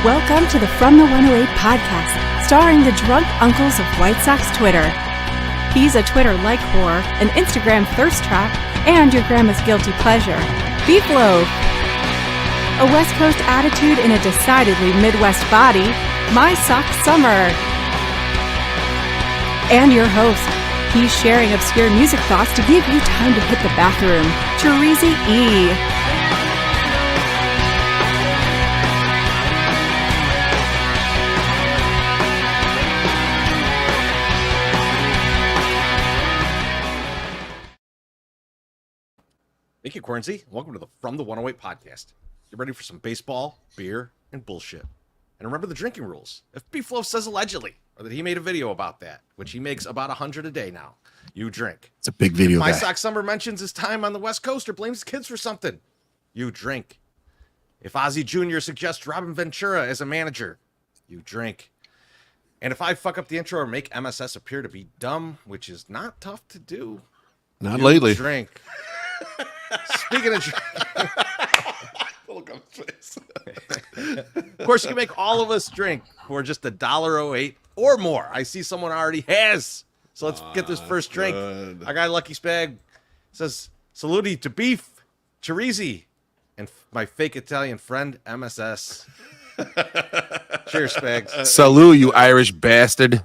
Welcome to the From the 108 podcast, starring the drunk uncles of White Sox Twitter. He's a Twitter-like whore, an Instagram thirst trap, and your grandma's guilty pleasure, Beef Loaf. A West Coast attitude in a decidedly Midwest body, My Sock Summer. And your host, he's sharing obscure music thoughts to give you time to hit the bathroom, Cheesy E. Thank you, Quarancy. Welcome to the From the 108 podcast. Get ready for some baseball, beer, and bullshit. And remember the drinking rules. If Beef Loaf says allegedly, or that he made a video about that, which he makes about 100 a day now, you drink. It's a big video. My Sock Summer mentions his time on the West Coast or blames his kids for something, you drink. If Ozzy Jr. suggests Robin Ventura as a manager, you drink. And if I fuck up the intro or make MSS appear to be dumb, which is not tough to do, Not lately. Drink. Speaking of of course, you can make all of us drink for just $1.08 or more. I see someone already has. So let's get this first drink. Our guy Lucky Spag says, "Saluti to Beef, Chirizi, and my fake Italian friend, MSS." Cheers, Spags. Salute, you Irish bastard.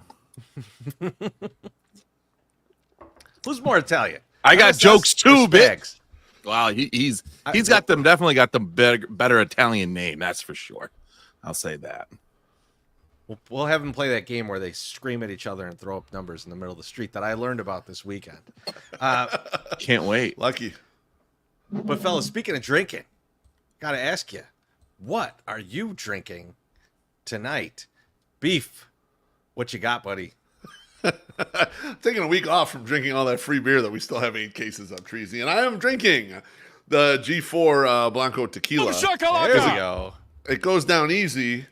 Who's more Italian? I got MSS jokes or too, Big. Spags? Wow, he's got them, definitely got the better Italian name, that's for sure. I'll say that. We'll have them play that game where they scream at each other and throw up numbers in the middle of the street that I learned about this weekend. Can't wait. Lucky. But fellas, speaking of drinking, gotta ask you, what are you drinking tonight? Beef, what you got, buddy? Taking a week off from drinking all that free beer that we still have 8 cases of, Treasy, and I am drinking the G4 Blanco tequila. There we go. It goes down easy.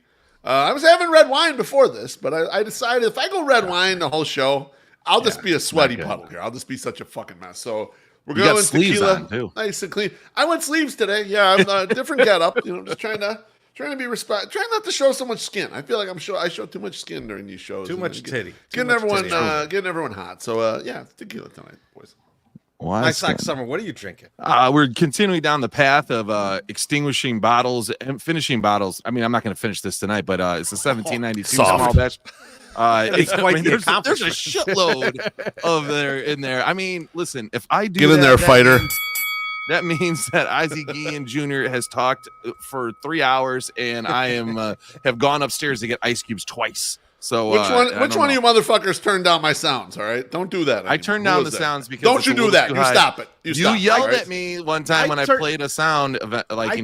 I was having red wine before this, but I decided if I go red wine the whole show, I'll just be a sweaty puddle here. I'll just be such a fucking mess. So we're going tequila. On too. Nice and clean. I went sleeves today. Yeah, I'm a different getup. Just trying to be trying not to show so much skin. I feel like I show too much skin during these shows. Too much titty. Getting everyone hot. So yeah, tequila tonight, boys. My Sock Summer, what are you drinking? We're continuing down the path of extinguishing bottles and finishing bottles. I mean, I'm not going to finish this tonight, but it's a 1792 small batch. It's quite there's a shitload of there in there. I mean, listen, if I do get in there, fighter. That means that Isaac Ian Jr. has talked for 3 hours, and I have gone upstairs to get ice cubes twice. So which one of you motherfuckers turned down my sounds? All right, don't do that anymore. I turned down the sounds because don't you do that? You stop it. You yelled at me one time when I played a sound and you were like,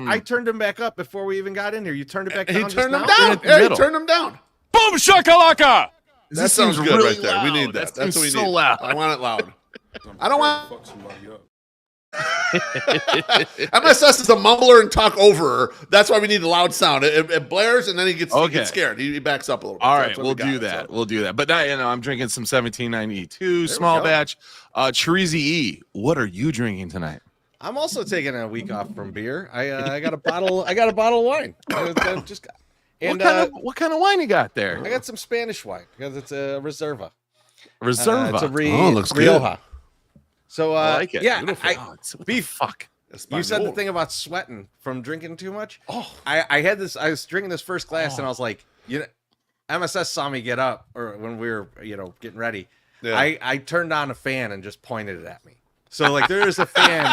I turned him back up before we even got in here. You turned it back down. He turned him down. Yeah, he turned him down. Boom shakalaka. That sounds good right there. We need that. That's what we need. So loud. I want it loud. I don't want. Fuck somebody up. MSS is a mumbler and talk over her. That's why we need a loud sound. It blares and then he gets scared. He backs up a little bit. All right, we'll do that. We'll do that. But now, I'm drinking some 1792 small batch. Cheesy E, what are you drinking tonight? I'm also taking a week off from beer. I got a bottle. I got a bottle of wine. What kind of wine you got there? I got some Spanish wine because it's a Reserva. Reserva. It's a looks Rioja. good. So I like it. Yeah, Beef. Fuck. You said the thing about sweating from drinking too much. Oh, I had this. I was drinking this first glass, and I was like, MSS saw me get up, or when we were, getting ready. Yeah. I turned on a fan and just pointed it at me. So like there is a fan.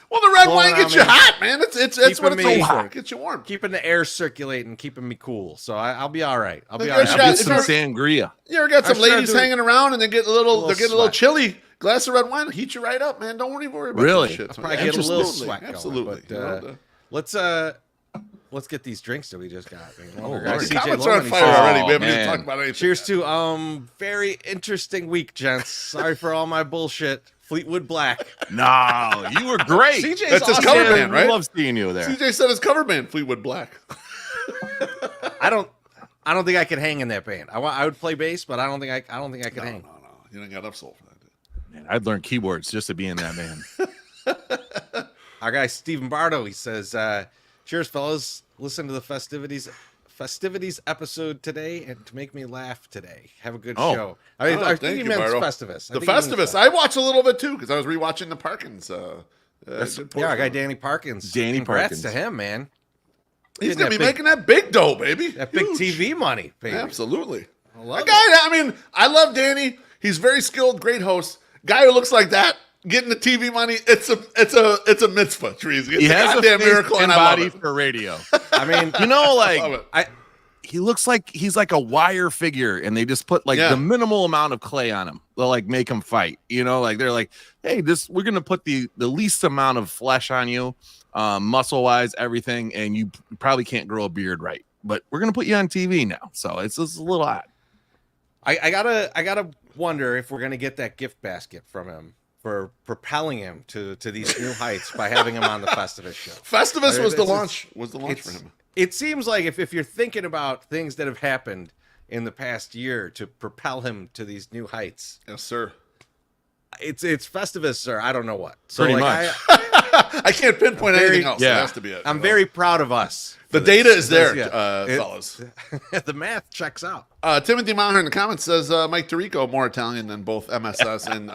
Well, the red wine gets you hot, man. It's what it's made for. It gets you warm, keeping the air circulating, keeping me cool. So I'll be all right. I'll be all right. I'll get some sangria. You ever got some ladies hanging around and they get a little chilly? Glass of red wine will heat you right up, man. Don't worry about that shit. I'll probably get a little sweat Absolutely. Going, but, let's get these drinks that we just got. Comments are on fire already. We haven't even talked about anything. Cheers to very interesting week, gents. Sorry for all my bullshit. Fleetwood Black. No, you were great. CJ's That's his cover band, right? I love seeing you there. CJ said his cover band, Fleetwood Black. I don't think I could hang in that band. I would play bass, but I don't think I could hang. No. You don't got enough soul for that. Man, I'd learn keyboards just to be in that band. Our guy Stephen Bardo, he says, Cheers, fellas. Listen to the festivities episode today and to make me laugh today. Have a good show. I think he meant Festivus. The Festivus. I watched a little bit too because I was rewatching the Parkins. Our guy Danny Parkins. Congrats to him, man. He's gonna be making that big dough, baby. That big TV money, baby. Absolutely. I love Danny. He's very skilled, great host. Guy who looks like that, getting the TV money, it's a mitzvah, Trees. He has a face miracle and body for radio. I mean, he looks like he's like a wire figure, and they just put the minimal amount of clay on him. They'll make him fight. They're like, hey, we're gonna put the least amount of flesh on you, muscle wise, everything, and you probably can't grow a beard right. But we're gonna put you on TV now, so it's just a little odd. I gotta wonder if we're gonna get that gift basket from him for propelling him to these new heights by having him on the Festivus show. Festivus was the launch for him. It seems like if you're thinking about things that have happened in the past year to propel him to these new heights. Yes, sir. It's Festivus, or I don't know what. So pretty much. I can't pinpoint anything else. Yeah. It has to be it. I'm very proud of us. The data is there, fellas. The math checks out. Timothy Maher in the comments says Mike Tirico more Italian than both MSS and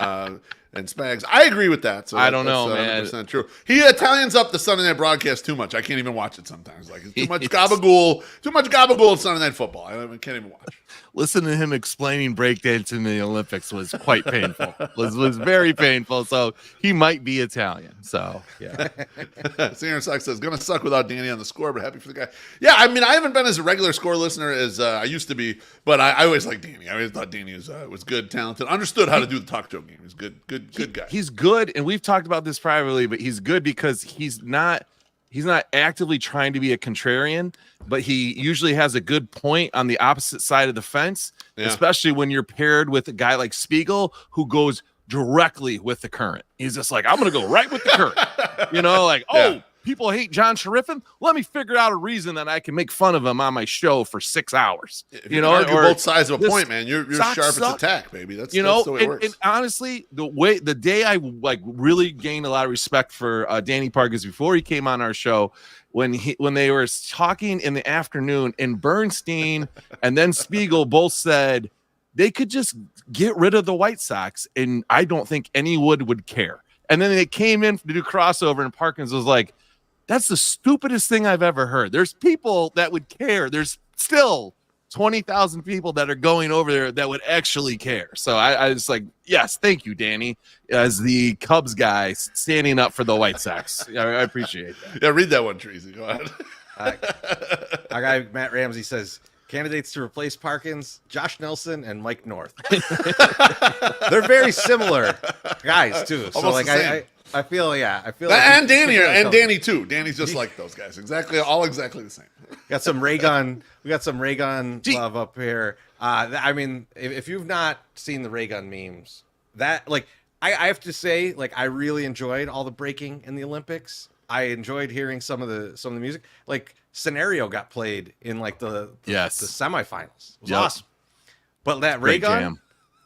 Spags. I agree with that. So I don't know, man. 100% true. He Italians up the Sunday Night broadcast too much. I can't even watch it sometimes. It's too much gabagool. Too much gabagool at Sunday Night Football. I can't even watch. Listen to him explaining breakdance in the Olympics was quite painful. was very painful. So he might be Italian. So yeah. Senior Sock says gonna suck without Danny on the score, but happy for the guy. Yeah, I mean I haven't been as a regular score listener as I used to be, but I always liked Danny. I always thought Danny was good, talented, understood how to do the talk show game. He's good guy. He's good, and we've talked about this privately, but he's good because he's not actively trying to be a contrarian, but he usually has a good point on the opposite side of the fence, especially when you're paired with a guy like Spiegel who goes directly with the current. He's just like, I'm going to go right with the current. People hate John Sheriffin. Let me figure out a reason that I can make fun of him on my show for 6 hours. If you argue both sides of a point, man, you're sharp as attack, baby. That's the way it works. And honestly, the day I really gained a lot of respect for Danny Parkins before he came on our show, when they were talking in the afternoon, and Bernstein and then Spiegel both said they could just get rid of the White Sox, and I don't think anyone would care. And then they came in to do crossover, and Parkins was like, that's the stupidest thing I've ever heard. There's people that would care. There's still 20,000 people that are going over there that would actually care. So I was like, yes, thank you, Danny, as the Cubs guy standing up for the White Sox. I appreciate that. Yeah, read that one, Treasy. Go ahead. Our guy, Matt Ramsey, says, candidates to replace Parkins, Josh Nelson and Mike North. They're very similar guys, too. So, I feel and Danny too. Danny's just like those guys. Exactly the same. Got some ray gun. We got some ray gun love up here. I mean, if you've not seen the ray gun memes, that I have to say, I really enjoyed all the breaking in the Olympics. I enjoyed hearing some of the music. Scenario got played in the semifinals. It was awesome. But that ray gun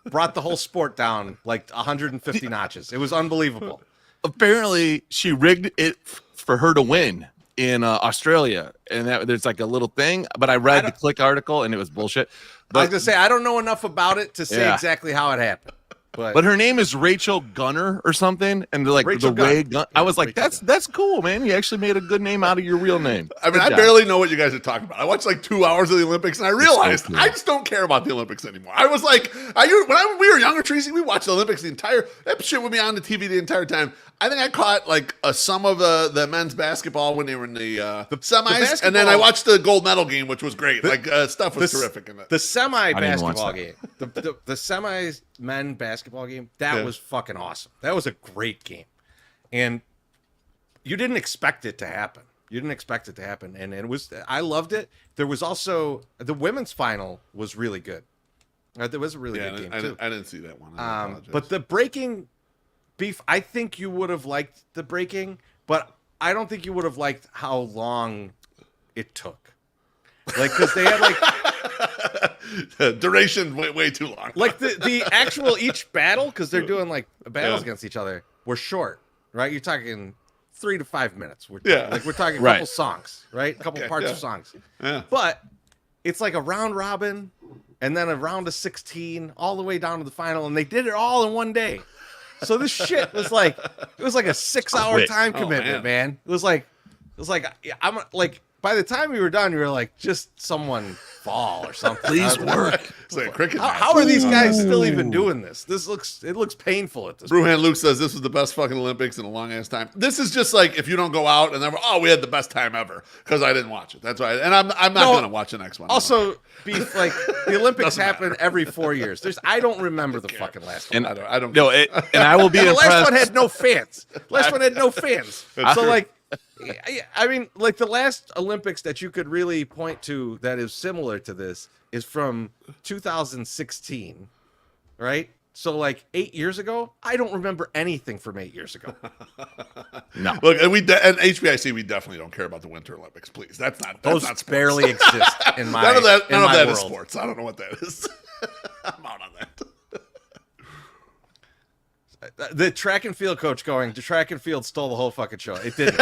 brought the whole sport down 150 notches. It was unbelievable. Apparently she rigged it for her to win in Australia, and that there's a little thing, but I read the Click article and it was bullshit. But I was gonna say I don't know enough about it to say exactly how it happened. But her name is Rachel Gunner or something, and Rachel Ray Gun. I was like, that's cool, man. You actually made a good name out of your real name. I mean, I barely know what you guys are talking about. I watched 2 hours of the Olympics, and I realized I just don't care about the Olympics anymore. I was like, when we were younger, Tracy, we watched the Olympics that shit would be on the TV the entire time. I think I caught some of the men's basketball when they were in the semis, and then I watched the gold medal game, which was great. Stuff was terrific in it. The semi basketball game, the semi men basketball game, that was fucking awesome. That was a great game, and you didn't expect it to happen. And it was. I loved it. There was also the women's final was really good. There was a really good game too. I didn't see that one. But the breaking. Beef, I think you would have liked the breaking, but I don't think you would have liked how long it took. Because they had the duration way too long. The actual each battle, because they're doing battles against each other, were short, right? You're talking 3 to 5 minutes. We're talking a couple songs, right? A couple parts of songs. Yeah. But it's like a round robin and then a round of 16 all the way down to the final, and they did it all in one day. So this shit was like a 6-hour time commitment, man. It was like I'm like, by the time we were done, we were like, just someone fall or something. Please work. It's like a cricket. How are these guys still even doing this? It looks painful at this point. Brewhand Luke says this was the best fucking Olympics in a long ass time. This is just like if you don't go out and then we had the best time ever because I didn't watch it. That's why. And I'm not going to watch the next one. Also, Beef, like the Olympics happen every 4 years. I don't remember the fucking last one. And I don't. No, and I will be the impressed. last one had no fans. Last one had no fans. So like, I mean, like the last Olympics that you could really point to that is similar to this is from 2016, right? So like 8 years ago, I don't remember anything from 8 years ago. No, Look, and HBIC, we definitely don't care about the Winter Olympics. Please, that's not sports. Barely exist in my none of that world. is sports. I don't know what that is. I'm out on that. The track and field coach going, the track and field stole the whole fucking show. It didn't.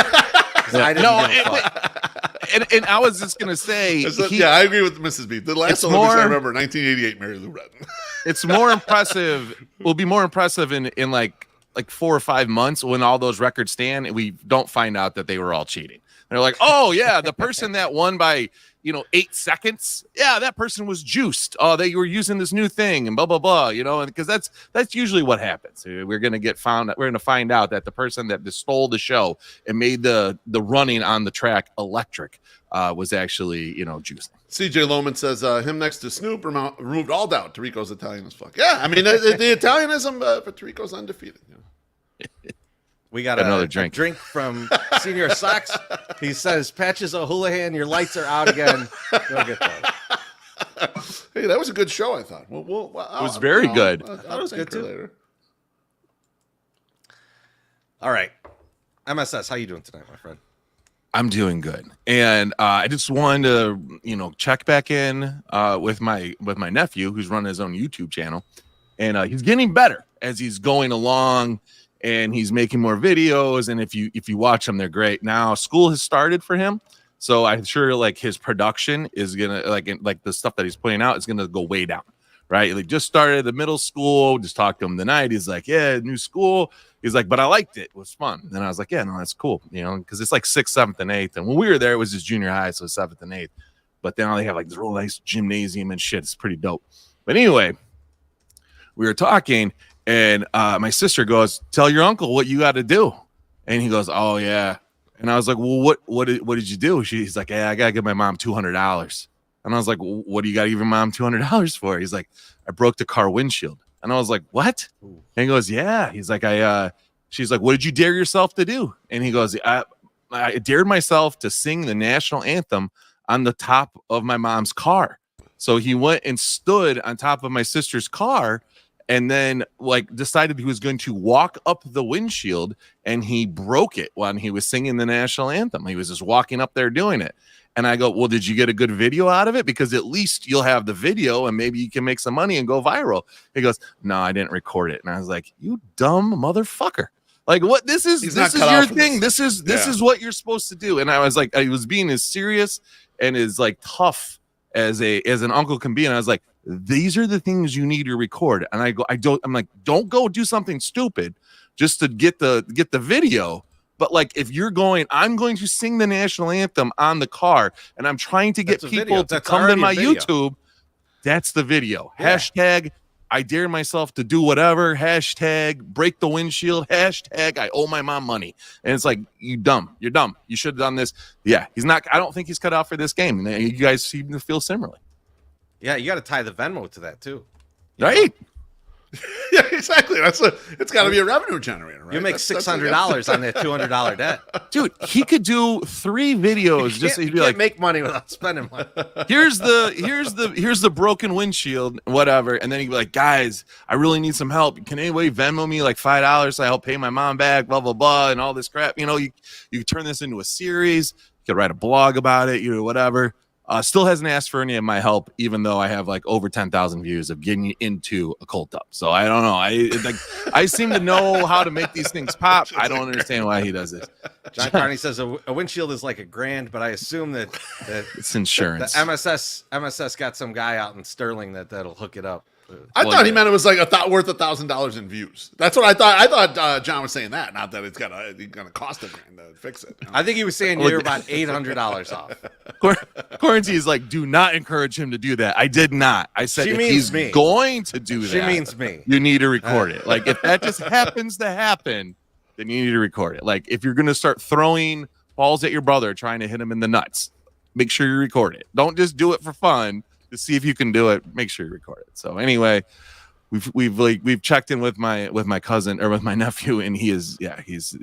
I didn't give a fuck. and I was just gonna say, I agree with Mrs. B. The last Olympics I remember, 1988, Mary Lou Retton. It's more impressive. Will be more impressive in like 4 or 5 months when all those records stand and we don't find out that they were all cheating. They're like, oh yeah, the person that won by 8 seconds, yeah, that person was juiced. Oh, they were using this new thing and blah blah blah. And because that's usually what happens. We're gonna find out that the person that stole the show and made the running on the track electric was actually juicing. CJ Lohman says him next to Snoop removed all doubt. Tarico's Italian as fuck. Yeah, I mean the Italianism for Tarico's undefeated. We got another a drink from Senior Socks. He says, Patches O'Houlihan, your lights are out again. Go get those. Hey, that was a good show, I thought. It was very good. I thought it was good too. Later. All right. MSS, how you doing tonight, my friend? I'm doing good, and I just wanted to, check back in with my nephew who's running his own YouTube channel, and he's getting better as he's going along, and he's making more videos. And if you watch them, they're great. Now school has started for him, so I'm sure like his production is gonna like the stuff that he's putting out is gonna go way down. Right? They just started the middle school. Just talked to him tonight. He's like, yeah, new school. He's like, but I liked it. It was fun. And I was like, yeah, no, that's cool. Because it's like 6th, 7th, and 8th. And when we were there, it was just junior high, so 7th and 8th. But then they have like this real nice gymnasium and shit. It's pretty dope. But anyway, we were talking, and my sister goes, tell your uncle what you got to do. And he goes, oh, yeah. And I was like, well, what did you do? He's like, yeah, I got to give my mom $200. And I was like, well, what do you got to give your mom $200 for? He's like, I broke the car windshield. And I was like, what? And he goes, yeah. He's like, she's like, what did you dare yourself to do? And he goes, I dared myself to sing the national anthem on the top of my mom's car. So he went and stood on top of my sister's car and then decided he was going to walk up the windshield, and he broke it when he was singing the national anthem. He was just walking up there doing it. And I go, well, did you get a good video out of it? Because at least you'll have the video and maybe you can make some money and go viral. He goes, no, I didn't record it. And I was like, you dumb motherfucker. Like, what? This is your thing. This is what you're supposed to do. And I was like, I was being as serious and as like tough as an uncle can be. And I was like, these are the things you need to record. And I'm like, don't go do something stupid just to get the video. But like, if you're going, I'm going to sing the national anthem on the car, and I'm trying to get people to come to my YouTube. That's the video. Yeah. Hashtag, I dare myself to do whatever. Hashtag, break the windshield. Hashtag, I owe my mom money. And it's like, you're dumb. You should have done this. Yeah, he's not. I don't think he's cut out for this game. And you guys seem to feel similarly. Yeah, you got to tie the Venmo to that too. Right? Yeah, exactly. It's got to be a revenue generator, right? You make $600 on that $200 debt, dude. He could do 3 videos. He'd be like, make money without spending money. Here's the broken windshield, whatever. And then he'd be like, guys, I really need some help. Can anybody Venmo me like $5 so I help pay my mom back? Blah blah blah, and all this crap. You turn this into a series. You could write a blog about it. Whatever. Still hasn't asked for any of my help, even though I have like over 10,000 views of getting into a cold tub. So I don't know. I seem to know how to make these things pop. I don't understand why he does this. John Carney says a windshield is like $1,000, but I assume that it's insurance. The MSS got some guy out in Sterling that'll hook it up. I thought he meant it was like worth $1,000 in views. That's what I thought. I thought John was saying that, not that it's gonna cost $1,000 to fix it. You know? I think he was saying you're about $800 off. Quarantine is like, do not encourage him to do that. I did not. I said if he's going to do that, she means me. You need to record it. Like if that just happens to happen, then you need to record it. Like if you're gonna start throwing balls at your brother, trying to hit him in the nuts, make sure you record it. Don't just do it for fun. To see if you can do it, make sure you record it. So anyway, we've checked in with my cousin or with my nephew, and he's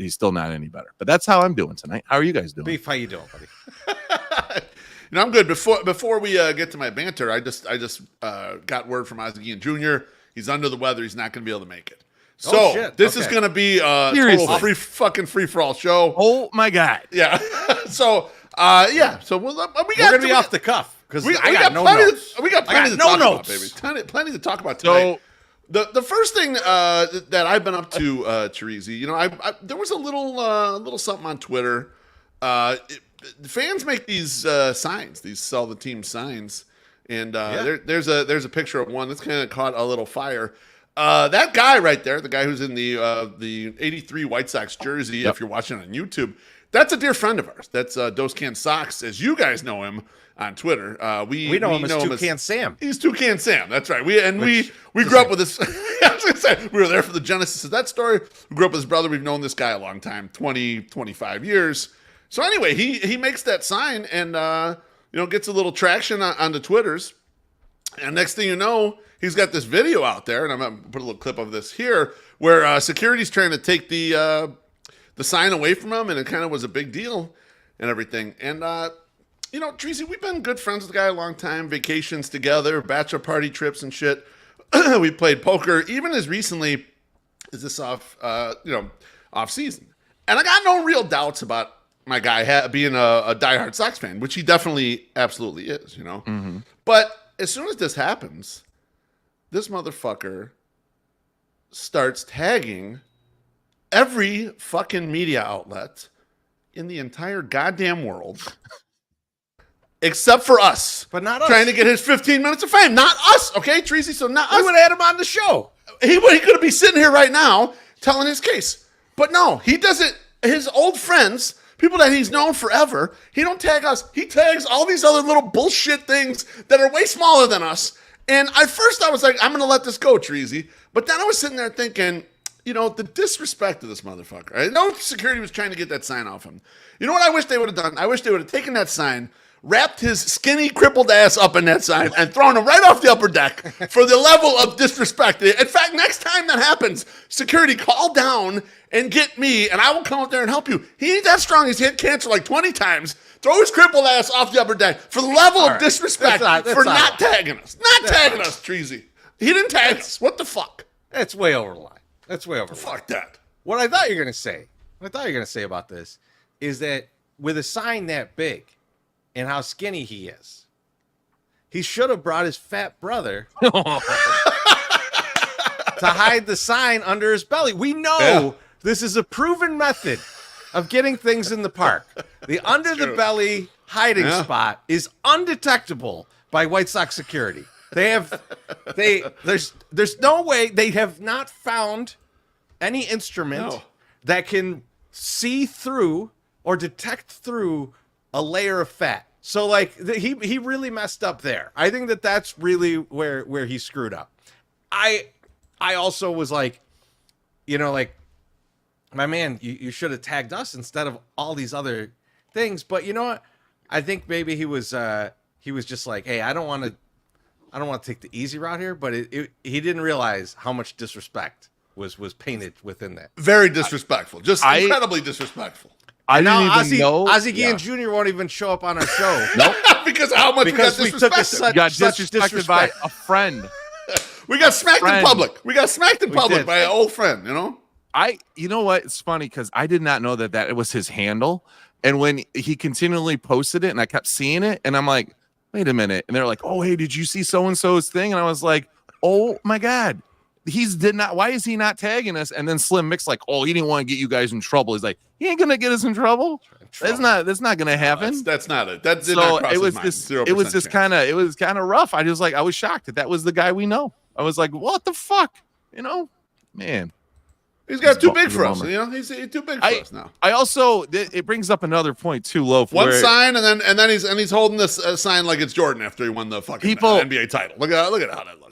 still not any better. But that's how I'm doing tonight. How are you guys doing? Beef, how you doing, buddy? I'm good. Before we get to my banter, I just got word from Ozzie Jr. He's under the weather. He's not going to be able to make it. So this is going to be a total free for all show. Oh my God! Yeah. So So we're gonna be off the cuff. Because we got plenty to talk about, baby. Plenty to talk about tonight. So the first thing that I've been up to, Teresi, I there was a little something on Twitter. Fans make these signs, these sell the team signs, and there's a picture of one that's kind of caught a little fire. That guy right there, the guy who's in the '83 White Sox jersey, if you're watching on YouTube, that's a dear friend of ours. That's Dos Can Sox, as you guys know him on Twitter. We know him as Toucan Sam. He's Toucan Sam. That's right. We grew up with this. I was gonna say, we were there for the genesis of that story. We grew up with his brother. We've known this guy a long time, 25 years. So anyway, he makes that sign and gets a little traction on the Twitters. And next thing you know, he's got this video out there, and I'm gonna put a little clip of this here, where security's trying to take the sign away from him, and it kind of was a big deal and everything. And Tracy, we've been good friends with the guy a long time, vacations together, bachelor party trips and shit. We played poker, even as recently as this off season. And I got no real doubts about my guy being a diehard Sox fan, which he definitely absolutely is, Mm-hmm. But as soon as this happens, this motherfucker starts tagging every fucking media outlet in the entire goddamn world. Except for us. But not us. Trying to get his 15 minutes of fame. Not us, okay, Treasy? So not us. We would have had him on the show. He could be sitting here right now telling his case. But no, he does it. His old friends, people that he's known forever, he don't tag us. He tags all these other little bullshit things that are way smaller than us. And at first I was like, I'm going to let this go, Treasy. But then I was sitting there thinking, the disrespect of this motherfucker. I know security was trying to get that sign off him. You know what I wish they would have done? I wish they would have taken that sign, wrapped his skinny, crippled ass up in that sign, and thrown him right off the upper deck for the level of disrespect. In fact, next time that happens, security, call down and get me, and I will come up there and help you. He ain't that strong. He's hit cancer like 20 times. Throw his crippled ass off the upper deck for the level of disrespect for not tagging us. Not tagging us, Treasy. He didn't tag us. What the fuck? That's way over the line. That's way over the line. Fuck that. What I thought you were going to say about this is that with a sign that big and how skinny he is, he should have brought his fat brother to hide the sign under his belly. We know this is a proven method of getting things in the park. The under the belly hiding spot is undetectable by White Sox security. There's no way. They have not found any instrument that can see through or detect through a layer of fat. So he really messed up there. I think that's really where he screwed up. I also was like, my man, you should have tagged us instead of all these other things. But you know what? I think maybe he was just like, hey, I don't want to take the easy route here, but he didn't realize how much disrespect was painted within that. Very disrespectful. Just incredibly disrespectful. I didn't even know. Ozzie Guillen Jr. won't even show up on our show. Nope. Because of how much we got disrespected. Got disrespected by a friend. We got smacked in public. We got smacked in public by an old friend, You know what? It's funny because I did not know that it was his handle. And when he continually posted it and I kept seeing it, and I'm like, wait a minute. And they're like, oh, hey, did you see so-and-so's thing? And I was like, oh my God. Why is he not tagging us? And then Slim Mick's like, oh, he didn't want to get you guys in trouble. He's like, he ain't gonna get us in trouble. That's not gonna happen. That's not it. That did so not cross it was his mind. it was just kind of rough. I was shocked that was the guy we know. I was like, what the fuck? Man. He's got too big for us. He's too big for us now. I also it brings up another point too, Loaf. One sign and then he's holding this sign like it's Jordan after he won the fucking NBA title. Look at how that looks.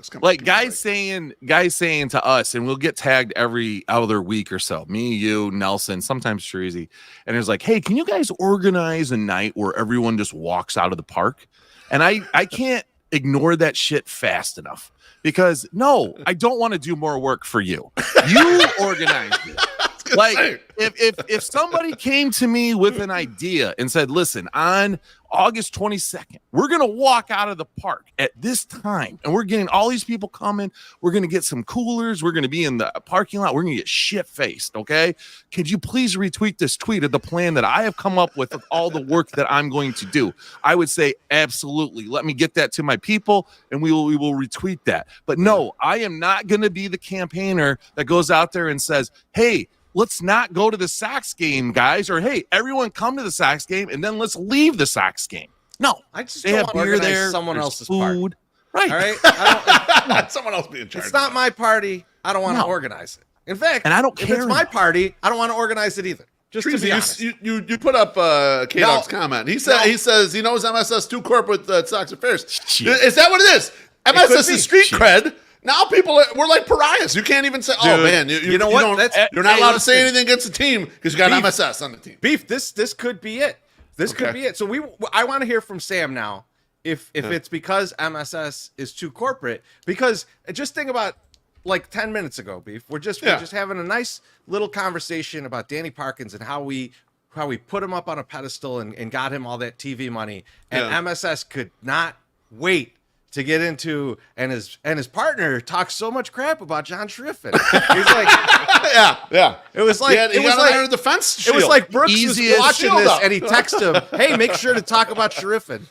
Guys saying to us, and we'll get tagged every other week or so. Me, you, Nelson, sometimes Treasy, and it's like, hey, can you guys organize a night where everyone just walks out of the park? And I can't ignore that shit fast enough. Because no, I don't want to do more work for you. You organized it. Like if somebody came to me with an idea and said, listen, on August 22nd, we're going to walk out of the park at this time and we're getting all these people coming. We're going to get some coolers. We're going to be in the parking lot. We're going to get shit faced. Okay. Could you please retweet this tweet of the plan that I have come up with of all the work that I'm going to do? I would say, absolutely. Let me get that to my people and we will retweet that. But no, I am not going to be the campaigner that goes out there and says, hey, let's not go to the Sox game, guys. Or, hey, everyone come to the Sox game, and then let's leave the Sox game. No. I just don't want to organize someone else's food. Party. Right. All right? Not someone else be in charge. It's not my party. I don't want to organize it. In fact, and I don't care. If it's my party, I don't want to organize it either. Just to be honest. You put up K-Dog's comment. He says he knows MSS too corporate Sox affairs. Shit. Is that what it is? MSS is street cred. Now we're like pariahs. You can't even say, "Oh man, you know what? You're not allowed to say anything against the team because you got MSS on the team." Beef. This could be it. This could be it. So I want to hear from Sam now. If it's because MSS is too corporate, because just think about like 10 minutes ago, Beef. We're just having a nice little conversation about Danny Parkins and how we put him up on a pedestal and got him all that TV money, and MSS could not wait to get into, and his partner talks so much crap about John Schriffen. He's like, yeah. It was like it was like the defense shield. It was like Brooks was watching this and he texted him, "Hey, make sure to talk about Schriffen."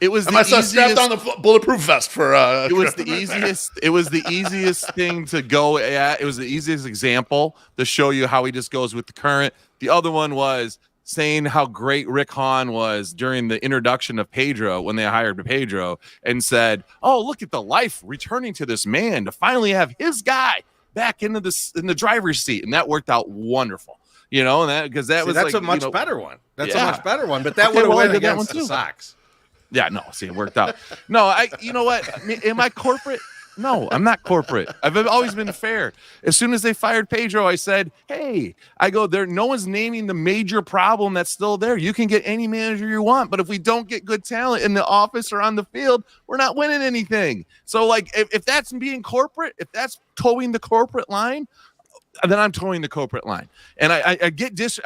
It was the easiest. Strapped on the bulletproof vest for. It was the easiest. It was the easiest thing to go at. It was the easiest example to show you how he just goes with the current. The other one was saying how great Rick Hahn was during the introduction of Pedro when they hired Pedro and said, oh, look at the life returning to this man to finally have his guy back in the driver's seat. And that worked out wonderful, and that's a much better one. That's a much better one, but that would have went against the Sox. Yeah, no, see, it worked out. No, you know what? Am I corporate? No, I'm not corporate. I've always been fair. As soon as they fired Pedro, I said, hey, no one's naming the major problem that's still there. You can get any manager you want, but if we don't get good talent in the office or on the field, we're not winning anything. So, like, if that's being corporate, if that's towing the corporate line, then I'm towing the corporate line. And I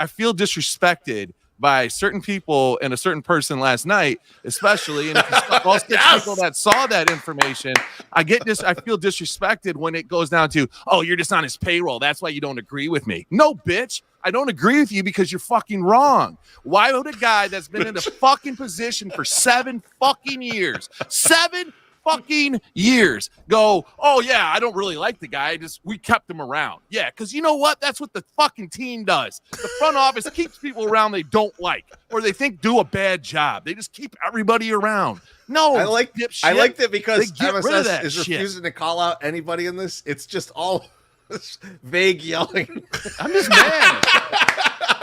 feel disrespected by certain people and a certain person last night, especially, and people that saw that information, I feel disrespected when it goes down to, oh, you're just on his payroll. That's why you don't agree with me. No, bitch. I don't agree with you because you're fucking wrong. Why would a guy that's been in the fucking position for 7 fucking years, 7 fucking years go, oh yeah, I don't really like the guy, we kept him around. Yeah, because you know what? That's what the fucking team does. The front office keeps people around they don't like or they think do a bad job. They just keep everybody around. No, I like that because MSS is refusing to call out anybody in this. It's just all vague yelling. I'm just mad.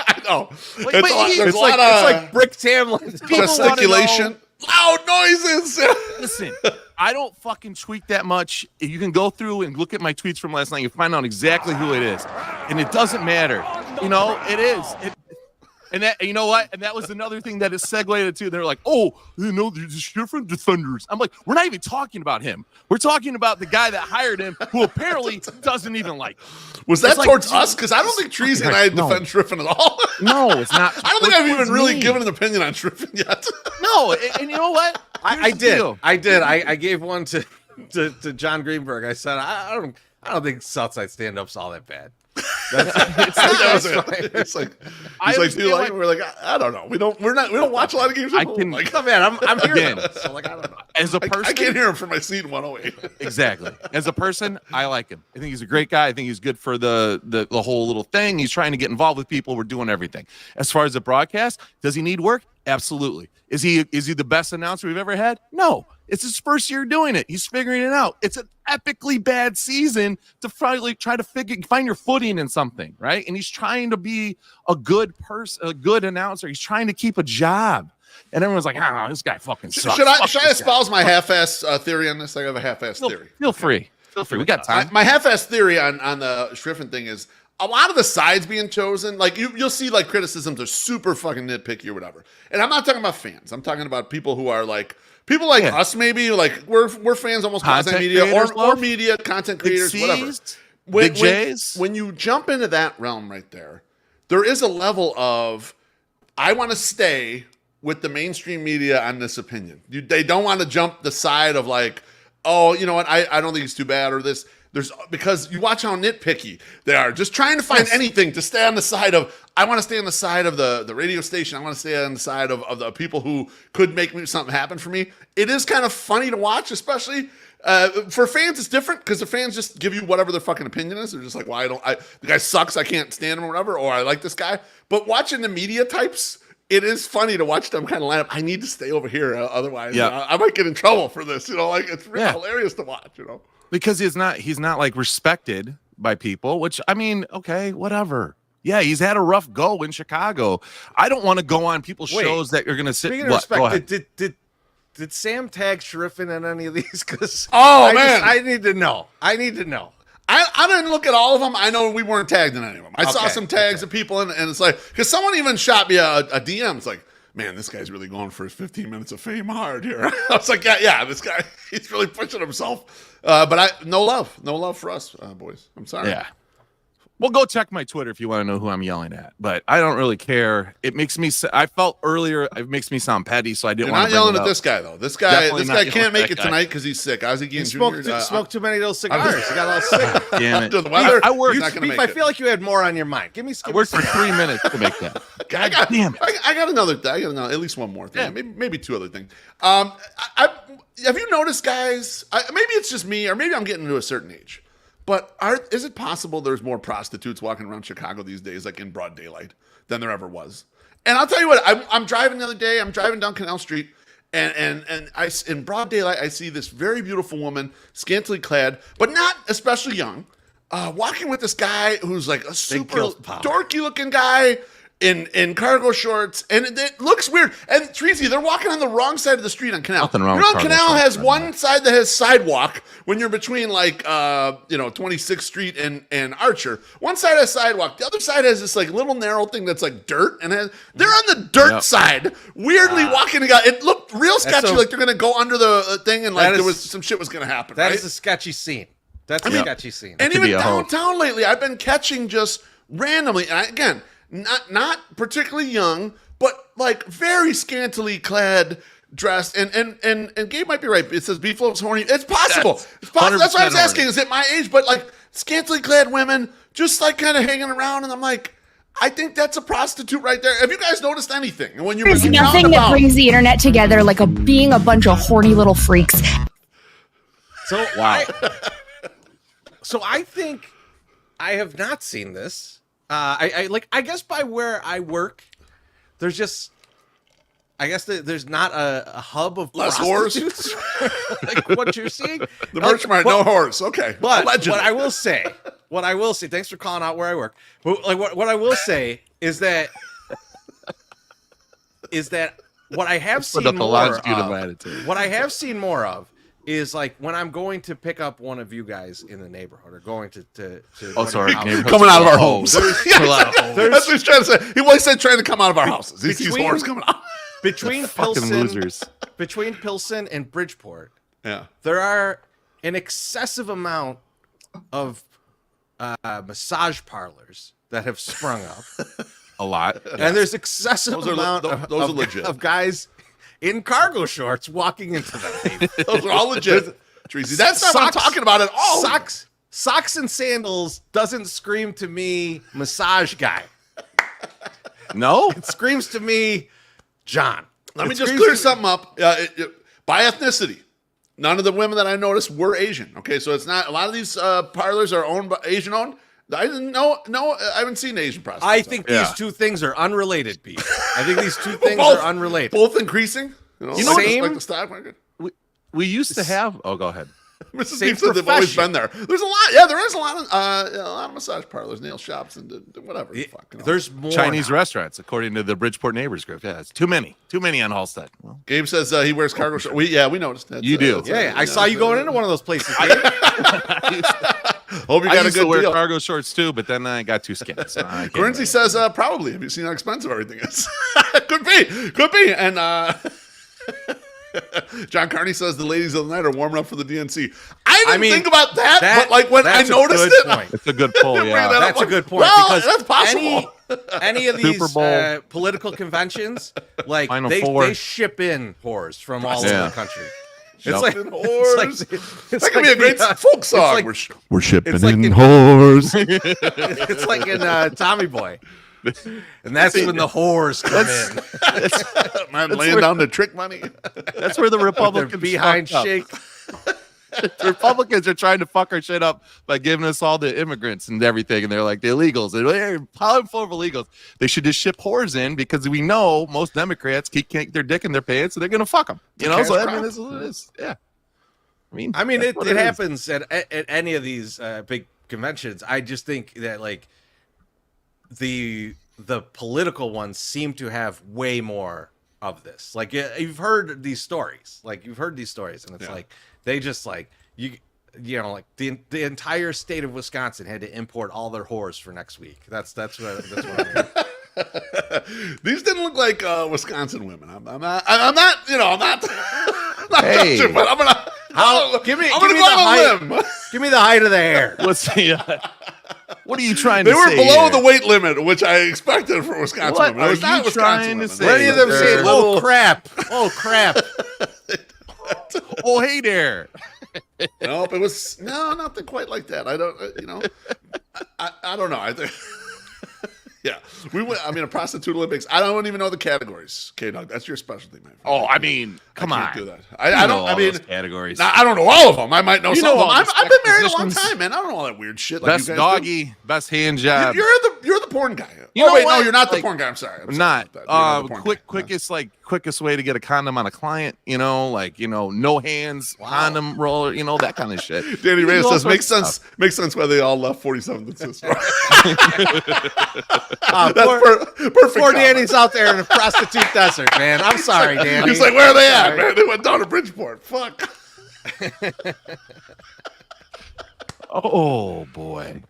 I know. It's like Brick Tamlin gesticulation. Loud noises. Listen, I don't fucking tweet that much. You can go through and look at my tweets from last night. You find out exactly who it is, and it doesn't matter. It is. And that, you know what? And that was another thing that is segued to. They're like, oh, there's different defenders. I'm like, we're not even talking about him. We're talking about the guy that hired him, who apparently doesn't even like him. Was that towards us? Because I don't think Treasy and I defend Schriffen at all. No, it's not. I don't think I've even really given an opinion on Schriffen yet. No, and you know what? I did. I gave one to John Greenberg. I said, I don't think Southside stand-up's all that bad. That was it. It's like, do you like? We're like, I don't know. We don't watch a lot of games. I can, like, oh man, I'm hearing again. So like, I don't know. As a person, I can't hear him from my seat in 108. Exactly. As a person, I like him. I think he's a great guy. I think he's good for the whole little thing. He's trying to get involved with people. We're doing everything. As far as the broadcast, does he need work? Absolutely. Is he the best announcer we've ever had? No. It's his first year doing it. He's figuring it out. It's an epically bad season to finally try to find your footing in something, right? And he's trying to be a good person, a good announcer. He's trying to keep a job. And everyone's like, oh, this guy fucking sucks. Should I espouse my half-ass theory on this? I have a half-ass theory. Feel free. We got time. My half-ass theory on the Schriffen thing is a lot of the sides being chosen, like you'll see like criticisms are super fucking nitpicky or whatever. And I'm not talking about fans. I'm talking about people who are like people like us, maybe like we're fans almost content media or media content creators, whatever. Big J's. When you jump into that realm right there, there is a level of I want to stay with the mainstream media on this opinion. They don't want to jump the side of like, oh, you know what? I don't think it's too bad or this. Because you watch how nitpicky they are, just trying to find anything to stay on the side of. I want to stay on the side of the radio station. I want to stay on the side of the people who could make something happen for me. It is kind of funny to watch, especially for fans. It's different because the fans just give you whatever their fucking opinion is. They're just like, "Well, the guy sucks. I can't stand him or whatever." Or I like this guy. But watching the media types, it is funny to watch them kind of line up. I need to stay over here, otherwise, I might get in trouble for this. Like it's really hilarious to watch. Because he's not like respected by people, which I mean, okay, whatever. Yeah, he's had a rough go in Chicago. I don't want to go on people's shows that you're going to sit. Speaking of respect, did Sam tag Schriffen in any of these? Because man, I need to know. I didn't look at all of them. I know we weren't tagged in any of them. I saw some tags of people, and it's like because someone even shot me a DM. It's like, man, this guy's really going for his 15 minutes of fame hard here. I was like, yeah, this guy, he's really pushing himself. But no love for us, boys. I'm sorry. Yeah. Well, go check my Twitter if you want to know who I'm yelling at. But I don't really care. It makes me. I felt earlier it makes me sound petty, so I didn't. You're want not yelling at this guy though. This guy can't make it tonight because he's sick. Ozzie Guillen Jr. Smoked too many of those cigars. He got all sick. Damn it! The weather. I worked. I feel like you had more on your mind. Give me. I worked for 3 minutes to make that. God damn it! I got another. At least one more thing. Yeah. Maybe two other things. Have you noticed, guys? Maybe it's just me, or maybe I'm getting to a certain age. But is it possible there's more prostitutes walking around Chicago these days, like in broad daylight, than there ever was? And I'll tell you what, I'm driving the other day. I'm driving down Canal Street, and in broad daylight, I see this very beautiful woman, scantily clad, but not especially young, walking with this guy who's like a super dorky-looking guy in cargo shorts, and it looks weird. And Treasy, they're walking on the wrong side of the street on Canal. Nothing wrong. Canal has one side that has sidewalk when you're between 26th Street and Archer. One side has sidewalk. The other side has this like little narrow thing that's like dirt, and they're on the dirt side, weirdly walking together. It looked real sketchy, like they're gonna go under the thing, and like there was some shit was gonna happen. That is a sketchy scene. That's a sketchy scene. And even downtown lately, I've been catching just randomly, and again. Not particularly young, but like very scantily clad, dressed, and Gabe might be right. It says beef float's horny. It's possible. It's possible. That's what I was asking. Horny. Is it my age? But like scantily clad women, just like kind of hanging around, and I'm like, I think that's a prostitute right there. Have you guys noticed anything? And when there's nothing that brings the internet together like being a bunch of horny little freaks. So wow. So I think I have not seen this. I guess by where I work, there's just, I guess there's not a hub of less prostitutes. Like what you're seeing. The merch mart, no horse. Okay. But what I will say, thanks for calling out where I work. But like what I will say is that what I have seen more of is like when I'm going to pick up one of you guys in the neighborhood or going to coming out of our homes. That's what he's trying to say. He said trying to come out of our houses. He's horse coming out. Between Pilsen and Bridgeport, there are an excessive amount of massage parlors that have sprung up. A lot. And there's excessive amount of guys in cargo shorts walking into them. Those are all legit. Treasy. That's not what I'm talking about at all. Socks and sandals doesn't scream to me massage guy. No, It screams to me John. Let me just clear something up. By ethnicity, none of the women that I noticed were Asian. Okay, so it's not a lot of these parlors are owned by Asian owned. I didn't know. No, I haven't seen Asian prostitutes. I think these two things are unrelated, Pete. I think these two things are unrelated. Both increasing. You know, Same. like the stock market. we used to have. Oh, go ahead. Mrs. Same Deep said they've always profession. been there. There's a lot. Yeah, there is a lot of massage parlors, nail shops, and whatever. The fuck, you know. There's more Chinese now. restaurants, according to the Bridgeport Neighbors Group. Yeah, it's too many on Halstead. Well, Gabe says he wears cargo shorts. We noticed that. You do. Yeah, I saw you going into one of those places. Dave. Hope you I got a used to good wear deal. cargo shorts too, but then I got too skinny. So I can't Guernsey wear says probably. Have you seen how expensive everything is? Could be. And John Carney says the ladies of the night are warming up for the DNC. I didn't think about that, but like when I that's a noticed good it, point. It's a good pull. Bring Yeah, that up. That's a Like, good point well, because that's possible. any of these Super Bowl. political conventions, like Final Four. they ship in whores from all over Yeah. the country. Yep. It's like Whores. it's That could be like a great the, folk song. like- we're shipping it's like in in- whores. it's like in Tommy Boy, and that's when the whores come in. Man laying down the trick money. that's where the Their Republicans behind fucked up. shake. The Republicans are trying to fuck our shit up by giving us all the immigrants and everything, and they're like the illegals. They're piling full of illegals. They should just ship whores in because we know most Democrats can't get their dick in their pants, so they're gonna fuck them. You know, cash so I crop. mean, this is what it is. Yeah. I mean, that's it what is. happens at any of these big conventions. I just think that like the political ones seem to have way more of this. Like you've heard these stories, and it's like they just like you know like the entire state of Wisconsin had to import all their whores for next week. That's what I mean. These didn't look like Wisconsin women. I'm not. You know, I'm not. I'm not Hey. judging, but I'm gonna. Give me I'm gonna the go on a height. limb. Give me the height of the hair. What's the? What are you trying They to were say? below here? the weight limit, which I expected for Wisconsin What women. It was are not you trying Wisconsin to women. say? Where any of them say, They're "Oh little- crap! Oh crap!" Oh, hey there. Nope, it was nothing quite like that. I don't, you know, I don't know. I think, yeah, we went. I mean, a prostitute Olympics. I don't even know the categories. K-Dog, that's your specialty, man. Oh, I mean, come I on. can't do that. I don't. I mean, categories. I don't know all of them. I might know You some know of them. all the I've been married a long positions. time, man. I don't know all that weird shit. Like Best you guys do. doggy, best hand job. You're the porn guy. You Oh know wait, no, what? you're not the Like, porn guy. I'm sorry. I'm not sorry about that. You're the porn guy. quickest way to get a condom on a client, you know, like, you know, no hands, condom roller, you know, that kind of shit. Danny You can Reyes do all says sorts of stuff. makes sense why they all left 47th and Sister. Perfect. Poor comment. Danny's out there in the prostitute desert, man. I'm sorry, Danny. He's like, where are they at, Sorry. man? They went down to Bridgeport. Fuck. Oh boy.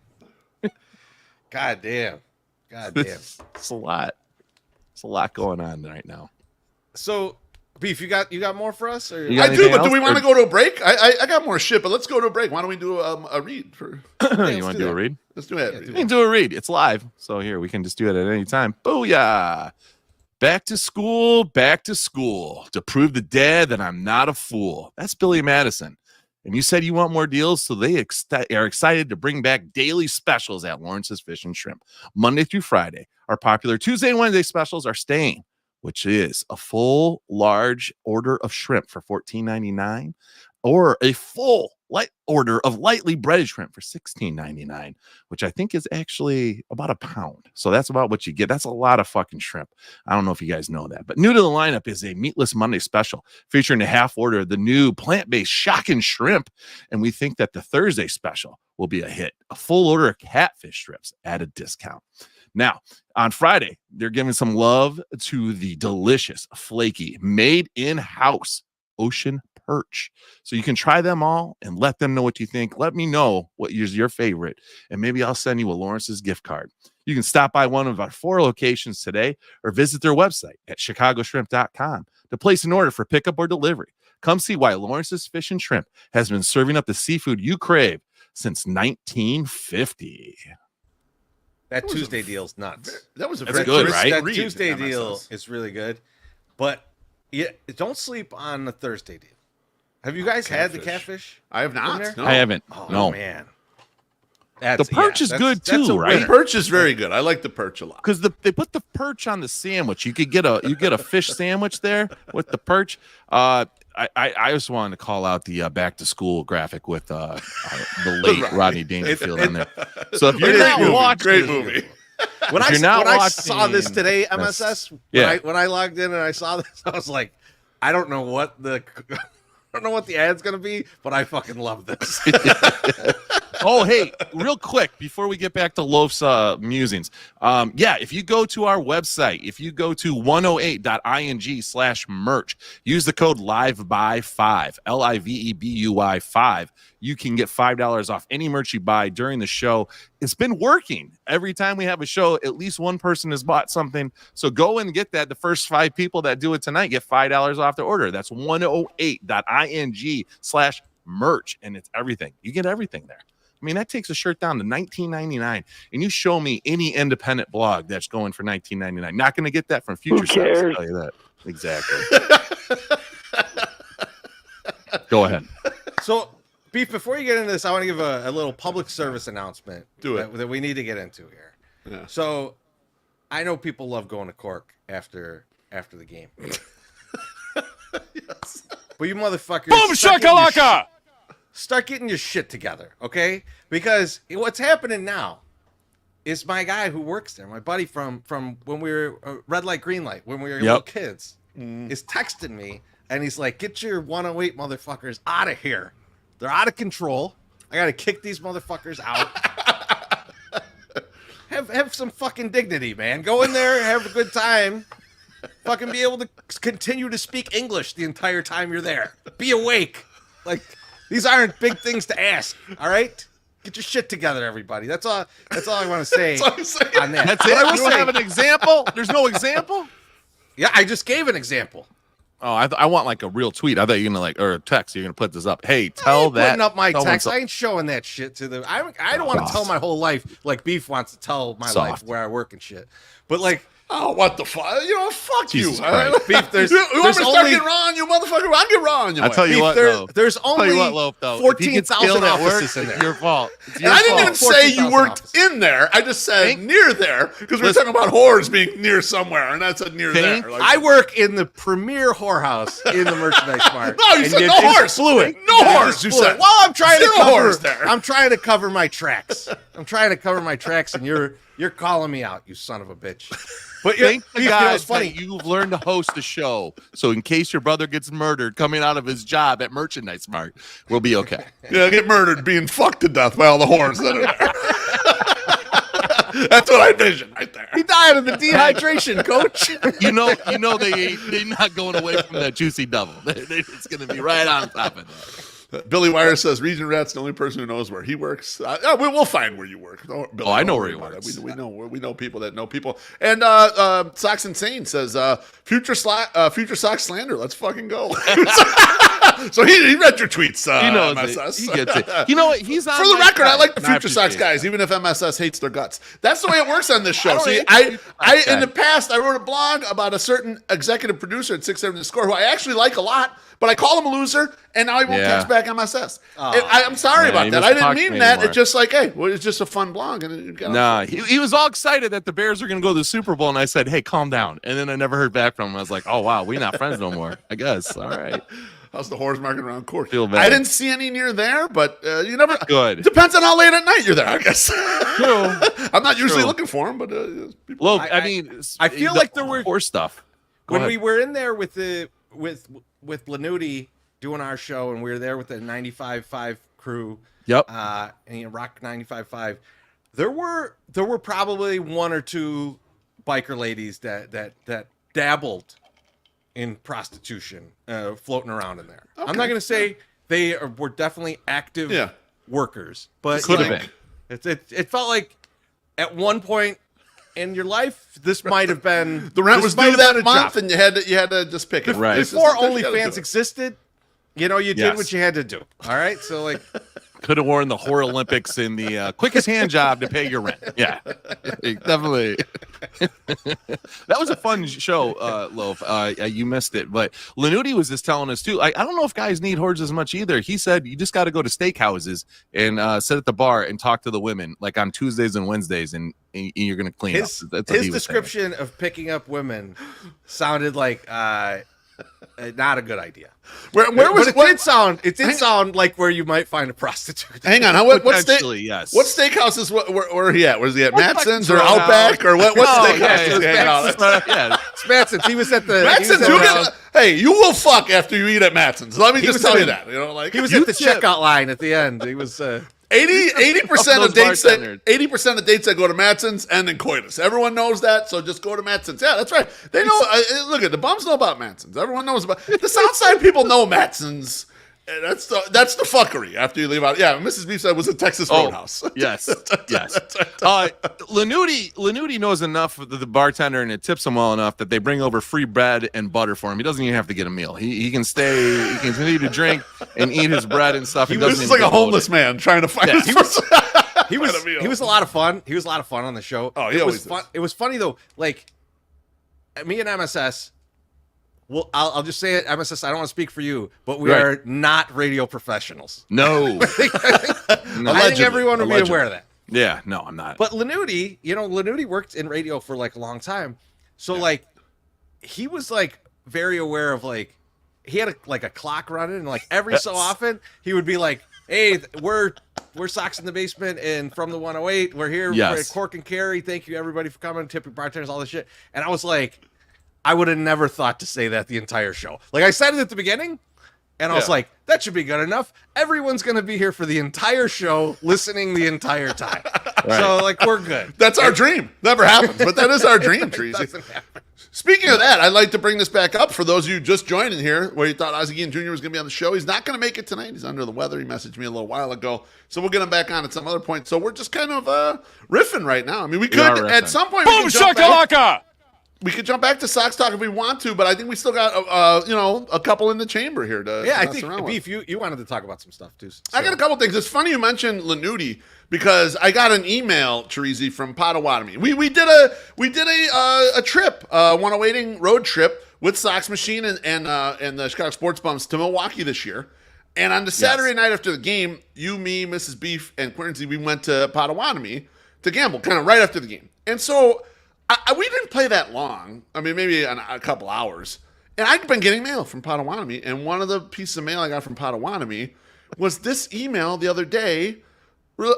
God damn. God damn. It's a lot. It's a lot going on right now. So, Beef, you got more for us? Or You got I do, anything but do else, we want to or- go to a break? I got more shit, but let's go to a break. Why don't we do a read? You want to do a read? Let's do it. Yeah, We can do a read. It's live. So here, we can just do it at any time. Booyah. Back to school. To prove the dad that I'm not a fool. That's Billy Madison. And you said you want more deals, so they are excited to bring back daily specials at Lawrence's Fish and Shrimp. Monday through Friday, our popular Tuesday and Wednesday specials are staying, which is a full large order of shrimp for $14.99 or a full light order of lightly breaded shrimp for $16.99, which I think is actually about a pound. So that's about what you get. That's a lot of fucking shrimp. I don't know if you guys know that, but new to the lineup is a Meatless Monday special featuring a half order of the new plant-based shocking shrimp. And we think that the Thursday special will be a hit. A full order of catfish strips at a discount. Now, on Friday, they're giving some love to the delicious, flaky, made in-house ocean perch. So you can try them all and let them know what you think. Let me know what is your favorite, and maybe I'll send you a Lawrence's gift card. You can stop by one of our 4 locations today or visit their website at chicagoshrimp.com to place an order for pickup or delivery. Come see why Lawrence's Fish and Shrimp has been serving up the seafood you crave since 1950. that Tuesday deal's nuts. That was a That's very good, crisp right? That read, Tuesday MSS. deal is really good, but yeah, don't sleep on the Thursday deal. Have you guys had the catfish? I have in not. there? No. I haven't. Oh no. man, The perch is good too, right? The perch is very good. I like the perch a lot because they put the perch on the sandwich. You could get a fish sandwich there with the perch. I just wanted to call out the back to school graphic with the late Rodney Dangerfield in there. So if you're not watching, great movie. When I saw this today, MSS, yeah. when I logged in and I saw this, I was like, I don't know what the ad's gonna be, but I fucking love this. Oh, hey, real quick before we get back to Loaf's musings, if you go to our website, if you go to 108.ing/merch, use the code LIVEBUY5, LIVEBUY 5. You can get $5 off any merch you buy during the show. It's been working. Every time we have a show, at least one person has bought something. So go and get that. The first 5 people that do it tonight get $5 off their order. That's 108.ing/merch, and it's everything. You get everything there. I mean, that takes a shirt down to $19.99, and you show me any independent blog that's going for $19.99. Not going to get that from Future Size, I'll tell you that. Exactly. Go ahead. So, Beef, before you get into this, I want to give a little public service announcement that we need to get into here. Yeah. So, I know people love going to Cork after the game. Yes. But you motherfuckers... Boom shakalaka! Start getting your shit together, okay? Because what's happening now is my guy who works there, my buddy from when we were red light, green light, when we were little kids, is texting me, and he's like, "Get your 108 motherfuckers out of here. They're out of control. I gotta kick these motherfuckers out." Have some fucking dignity, man. Go in there, have a good time. Fucking be able to continue to speak English the entire time you're there. Be awake. Like, these aren't big things to ask, all right? Get your shit together, everybody. That's all I want to say on that. That's it? You don't have an example? There's no example? Yeah, I just gave an example. Oh, I want like a real tweet. I thought you were going to or a text. You're going to put this up. Hey, tell that. Putting up my text. I ain't showing that shit to the... I don't want to tell my whole life like Beef wants to tell my life where I work and shit. But like... Oh, what the fuck? You know, fuck Jesus you. Christ. Beef, there's you want me to start only... getting wrong, you motherfucker? I'll get wrong. I'll tell you Beef, what, though. There's only 14,000 offices work, in there. It's your fault. And I didn't even say you worked in there. I just said near there because we were talking about whores being near somewhere, and that's a near there. Like, I work in the premier whorehouse in the merchandise mart. No, you said no horse. Blew it. No horse. You said. Well, I'm trying to cover. There. I'm trying to cover my tracks. And you're calling me out, you son of a bitch. But thank the guys funny. that you've learned to host a show. So in case your brother gets murdered coming out of his job at Merchandise Mart, we'll be okay. Yeah, get murdered being fucked to death by all the whores that are there. That's what I envision right there. He died of the dehydration, coach. You know they're not going away from that juicy double. It's going to be right on top of that. Billy Wire says Region Rat's the only person who knows where he works. We'll find where you work. Billy, I know where he works. We know people that know people. And Sox Insane says future Sox slander. Let's fucking go. So he read your tweets. He knows MSS. He gets it. You know what? He's on for the record. I like the Future Sox it. guys, even if MSS hates their guts. That's the way it works on this show. See, I in the past I wrote a blog about a certain executive producer at 670 The Score who I actually like a lot. But I call him a loser, and now he won't text back MSS. I'm sorry about that. I didn't mean that. It's just like, hey, it's just a fun blog. And he was all excited that the Bears are going to go to the Super Bowl, and I said, hey, calm down. And then I never heard back from him. I was like, oh, wow, we're not friends no more, I guess. All right. How's the whores market around Cork? Feel bad. I didn't see any near there, but you never. Good. Depends on how late at night you're there, I guess. True. I'm not usually looking for them, but people. Look, I feel like there were horse stuff. When we were in there with Lanuti doing our show, and we were there with the 95.5 crew. Yep. And Rock 95.5. There were probably one or two biker ladies that dabbled in prostitution, floating around in there. Okay. I'm not going to say were definitely active workers, but could have been. It felt like at one point in your life, this might have been the rent was due that month, and you had to just pick it. Right. Before OnlyFans existed, you did what you had to do. All right, so like, Could have worn the Whore Olympics in the quickest hand job to pay your rent. Yeah, definitely. That was a fun show, Loaf. You missed it, but Lanuti was just telling us too. I don't know if guys need hordes as much either. He said you just got to go to steakhouses and sit at the bar and talk to the women like on Tuesdays and Wednesdays, and you're gonna clean up. That's his description of picking up women sounded like not a good idea. Where was but it did sound like where you might find a prostitute. Hang on, what yes. What steakhouse where he at? Was he at Matson's or Outback or what steakhouse is he hanging out at? Matson's. He was at the Matson's. Hey, you will fuck after you eat at Matson's. Let me just tell you that. You know, like he was at the checkout line at the end. He was 80% of dates that dates that go to Matson's end in coitus. Everyone knows that, so just go to Matson's. Yeah, that's right. They know. Look at the bums know about Matson's. Everyone knows about the Southside people know Matson's. That's the fuckery after you leave out. Yeah, Mrs. Beef said it was a Texas Roadhouse. Yes, yes. Lanuti knows enough of the bartender, and it tips him well enough that they bring over free bread and butter for him. He doesn't even have to get a meal. He can stay. He can continue to drink and eat his bread and stuff. This is like a homeless man trying to find his he was a lot of fun. He was a lot of fun on the show. Oh, it was fun. It was funny though. Like me and MSS. Well, I'll just say it, MSS. I don't want to speak for you, but we are not radio professionals. No, I think everyone would be aware of that. Yeah, no, I'm not. But Lanuti worked in radio for like a long time, so like he was like very aware of like he had a clock running, and like every so often he would be like, "Hey, we're Socks in the Basement and from the 108. We're here for Cork and Carry. Thank you everybody for coming, tip your bartenders, all this shit." And I was like, I would have never thought to say that the entire show. Like I said it at the beginning, and I was like, that should be good enough. Everyone's going to be here for the entire show, listening the entire time. Right. So like, we're good. That's our dream. Never happens, but that is our dream, Treasy. Speaking of that, I'd like to bring this back up for those of you just joining here, where you thought Ozzie Guillen Jr. was going to be on the show. He's not going to make it tonight. He's under the weather. He messaged me a little while ago. So we'll get him back on at some other point. So we're just kind of riffing right now. I mean, we could, at some point, Boom shakalaka! We could jump back to Sox Talk if we want to, but I think we still got a couple in the chamber here to I think Beef, you wanted to talk about some stuff too. So. I got a couple things. It's funny you mentioned Lanuti because I got an email, Teresi, from Potawatomi. We did a trip, 108ing road trip with Sox Machine and the Chicago Sports Bums to Milwaukee this year. And on the Saturday night after the game, you, me, Mrs. Beef, and Quincy, we went to Potawatomi to gamble, kind of right after the game. And so we didn't play that long. I mean, maybe a couple hours. And I'd been getting mail from Potawatomi, and one of the pieces of mail I got from Potawatomi was this email the other day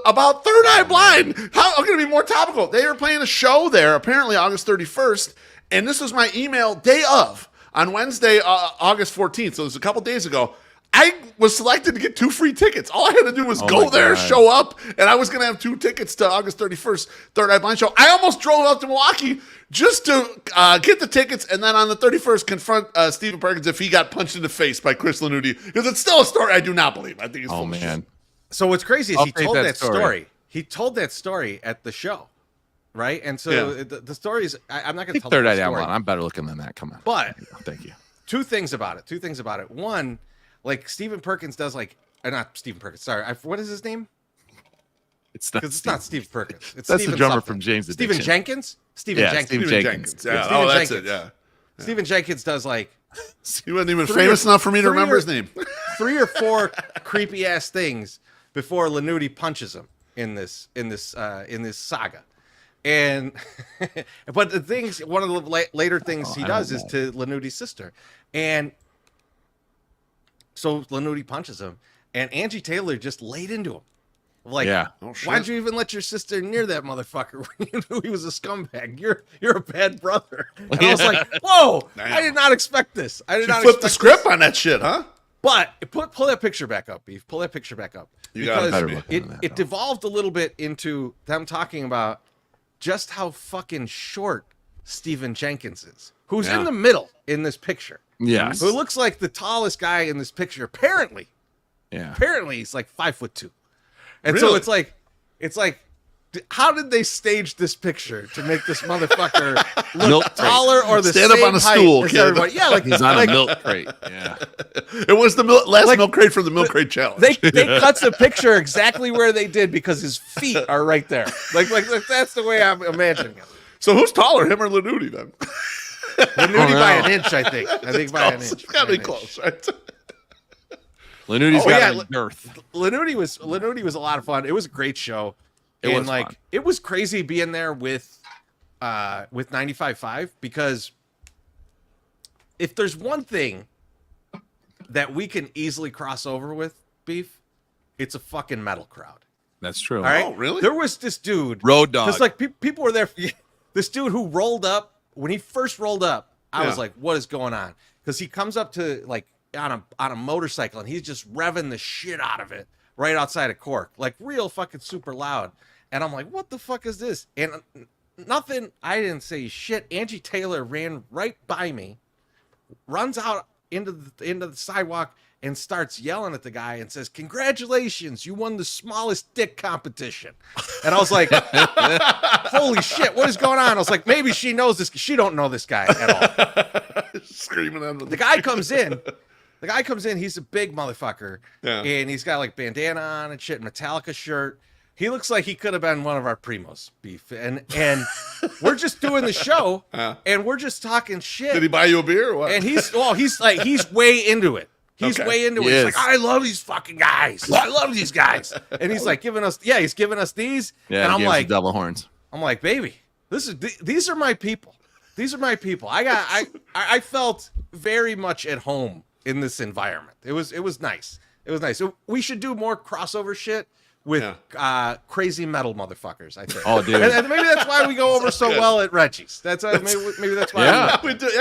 about Third Eye Blind. How can it be more topical? They were playing a show there, apparently August 31st, and this was my email day of, on Wednesday, August 14th. So it was a couple days ago. I was selected to get 2 free tickets. All I had to do was go there, show up, and I was going to have 2 tickets to August 31st, Third Eye Blind show. I almost drove up to Milwaukee just to get the tickets, and then on the 31st confront Stephen Perkins if he got punched in the face by Chris Lanuti, because it's still a story I do not believe. I think it's full of shit. So what's crazy is he told that story. He told that story at the show, right? And so the story is, I'm not going to tell Third Eye Blind. I'm better looking than that. Come on. But thank you. Two things about it. One, like Stephen Perkins does not Stephen Perkins. Sorry, what is his name? It's not Steve Perkins. It's that's Steven the drummer something. from James Stephen Addiction. Jenkins. Stephen Jenkins. Yeah. That's it. Yeah. Stephen Jenkins does like. He wasn't even famous enough for me to remember his name. 3 or 4 creepy ass things before Lanuti punches him in this saga. And but the things, one of the later things he does is to Lanuti's sister, and so Lanuti punches him, and Angie Taylor just laid into him. Like, why'd you even let your sister near that motherfucker when you knew he was a scumbag? You're a bad brother. And I was like, whoa, I did not expect this. I did not flip the script on that shit, huh? But pull that picture back up, Beef. Pull that picture back up. Because it devolved a little bit into them talking about just how fucking short Stephen Jenkins is, who's in the middle in this picture. Yes. Who looks like the tallest guy in this picture. Apparently. Yeah. Apparently he's like 5'2". And so it's like, how did they stage this picture to make this motherfucker look Milk taller or the Stand up same on a height stool, as kid. everybody? Yeah, like He's on like, a milk crate. Yeah. It was the last milk crate from the milk crate challenge. They cut the picture exactly where they did because his feet are right there. Like that's the way I'm imagining it. So who's taller, him or Lanuti then? Lanuti by an inch, I think. I think by an inch. It's got to be By an inch. close, right? Lenuti's Oh, got yeah, a girth. Lanuti was a lot of fun. It was a great show. It And was like fun. it was crazy being there with 95.5 because if there's one thing that we can easily cross over with, Beef, it's a fucking metal crowd. That's true. All right. Oh, really? There was this dude, Road Dogg. because like people were there. This dude who rolled up when he first rolled up, I was Yeah. like, "What is going on?" Because he comes up to like on a motorcycle and he's just revving the shit out of it right outside of Cork, like real fucking super loud. And I'm like, "What the fuck is this?" And nothing. I didn't say shit. Angie Taylor ran right by me, runs out into the sidewalk and starts yelling at the guy and says, "Congratulations, you won the smallest dick competition." And I was like, holy shit, what is going on? I was like, maybe she knows this. She don't know this guy at all. Screaming at him. The guy comes in. He's a big motherfucker. Yeah. And he's got like bandana on and shit, Metallica shirt. He looks like he could have been one of our primos, Beef. And we're just doing the show and we're just talking shit. Did he buy you a beer or what? And he's way into it. He's Okay. way into it. He He's is. like, I love these fucking guys. I love these guys. And he's like giving us these. Yeah, and I'm he gives like, the double horns. baby, these are my people. These are my people. I felt very much at home in this environment. It was nice. It was nice. So we should do more crossover shit with crazy metal motherfuckers, I think. Oh, dude. And maybe that's why we go over so well at Reggie's. Maybe that's why. Yeah.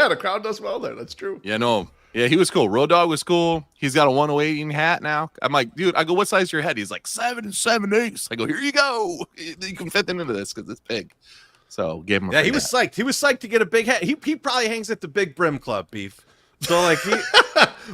The crowd does well there. That's true. Yeah, no. Yeah, he was cool. Road Dogg was cool. He's got a 108 hat now. I'm like, dude, I go, what size is your head? He's like 7 7/8. I go, here you go. You can fit into this because it's big. So gave him a Yeah, he free was hat. psyched. He was psyched to get a big hat. He probably hangs at the Big Brim Club, Beef. So like